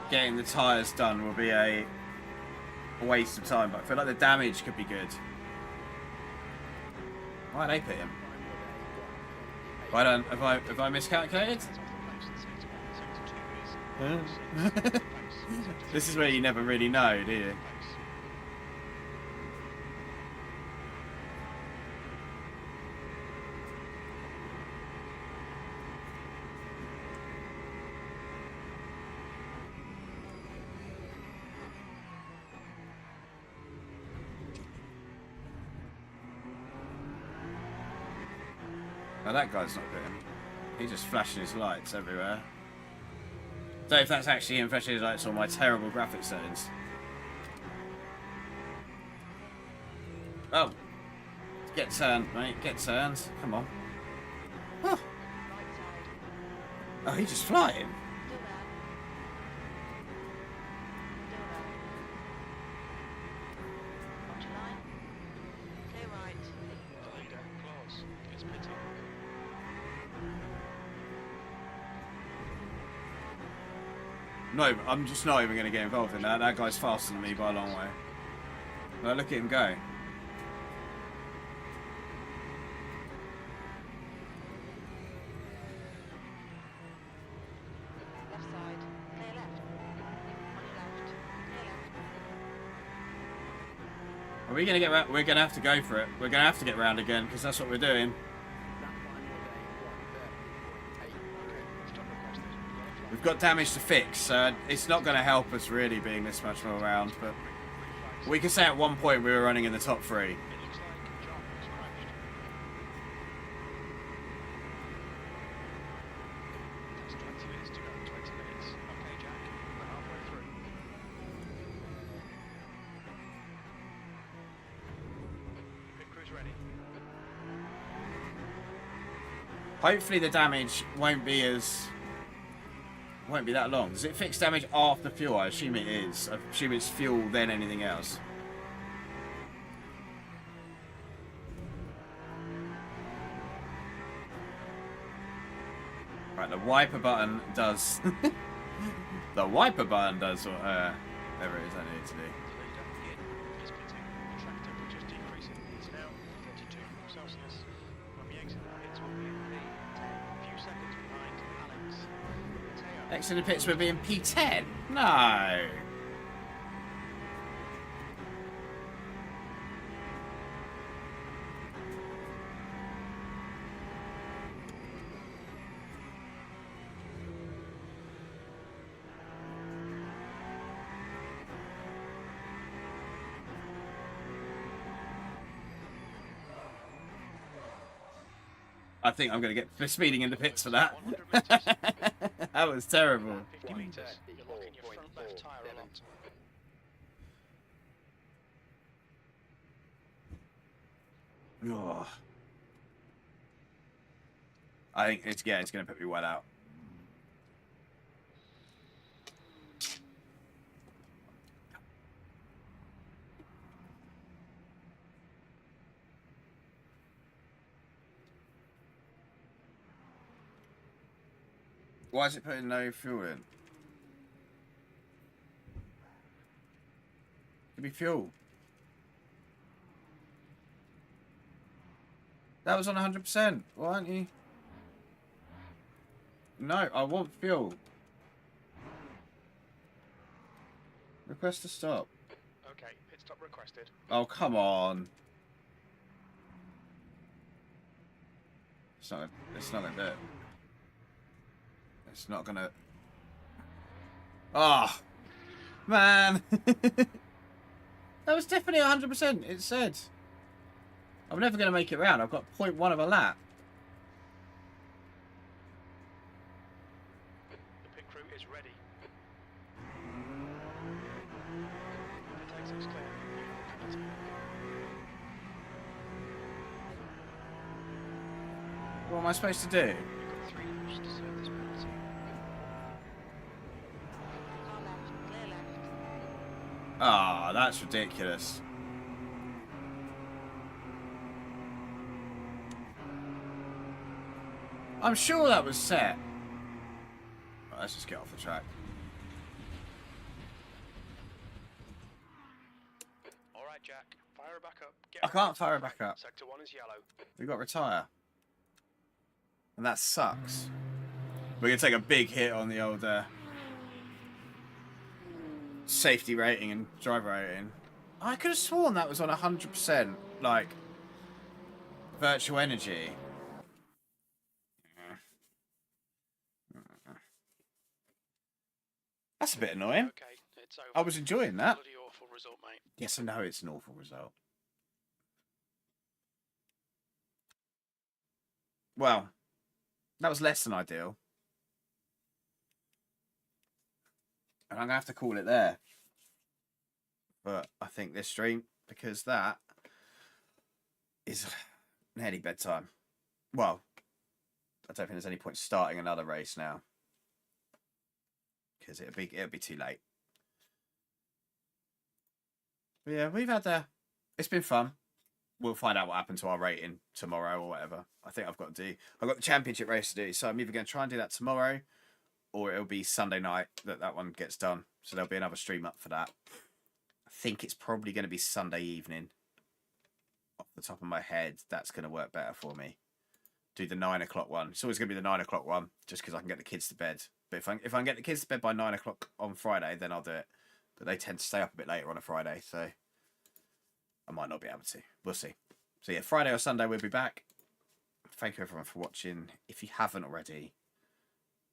Getting the tyres done will be a waste of time, but I feel like the damage could be good. Why'd they put him? Have I miscalculated? This is where you never really know, do you? Now that guy's not good. He's just flashing his lights everywhere. Don't know if that's actually him flashing his lights on my terrible graphic settings. Oh. Get turned, mate. Get turned. Come on. Oh, Right side. oh he's just flying. Still there. Still there. Onto line. Clear right. The leader, Clause, is pitting. No, I'm just not even going to get involved in that. That guy's faster than me by a long way. But look at him go. Left side. Clear left. On your left. Clear left. Are we going to get round? We're going to have to go for it. We're going to have to get round again because that's what we're doing. Stop requested. We've got damage to fix, so it's not going to help us really being this much more around. But we can say at one point we were running in the top three. It looks like John has crashed. That's 20 minutes to go. 20 minutes. Okay, Jack. We're halfway through. Pit crew's ready. Hopefully the damage won't be that long. Does it fix damage after fuel? I assume it is. I assume it's fuel then anything else. Right, the wiper button does. The wiper button does whatever it is I need to do. The leader in is pitting. The track temperature's decreasing. It's now 32 Celsius. When we exit the pits, we'll be in P10. A few seconds behind Alex. Mateo. Next in the pits we're being P10. No. I think I'm going to get speeding in the pits for that. 100 meters. That was terrible. 50 meters. You're locking your front left tyre a lot. Oh. I think it's going to put me well out. Why is it putting no fuel in? Could be fuel. That was on 100%. Why aren't you? No, I want fuel. Request to stop. Okay, pit stop requested. Oh, come on. It's not gonna do it. It's not gonna... Oh, man. That was definitely 100%, it said. I'm never gonna make it round. I've got 0.1 of a lap. What am I supposed to do? You've got 3 laps to serve this penalty. Car left, clear left. Ah, that's ridiculous. I'm sure that was set. Right, let's just get off the track. Alright, Jack. Fire her back up. Get I can't fire it back up. Sector 1 is yellow. We got to retire. And that sucks. We're going to take a big hit on the old safety rating and driver rating. I could have sworn that was on 100%, like, virtual energy. That's a bit annoying. Okay, it's over. I was enjoying that. Bloody awful result, mate. Yes, I know it's an awful result. Well, that was less than ideal. And I'm going to have to call it there. But I think this stream, because that is nearly bedtime. Well, I don't think there's any point starting another race now. Because it'll be too late. But yeah, we've had it's been fun. We'll find out what happened to our rating tomorrow or whatever. I think I've got the championship race to do, so I'm either going to try and do that tomorrow, or it'll be Sunday night that one gets done. So there'll be another stream up for that. I think it's probably going to be Sunday evening. Off the top of my head, that's going to work better for me. Do the 9 o'clock one. It's always going to be the 9 o'clock one, just because I can get the kids to bed. But if I can get the kids to bed by 9 o'clock on Friday, then I'll do it. But they tend to stay up a bit later on a Friday, so I might not be able to. We'll see. So yeah, Friday or Sunday we'll be back. Thank you everyone for watching. If you haven't already,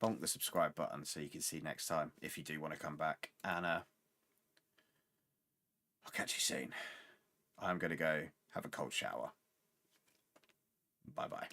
bonk the subscribe button so you can see next time if you do want to come back. And I'll catch you soon. I'm going to go have a cold shower. Bye-bye.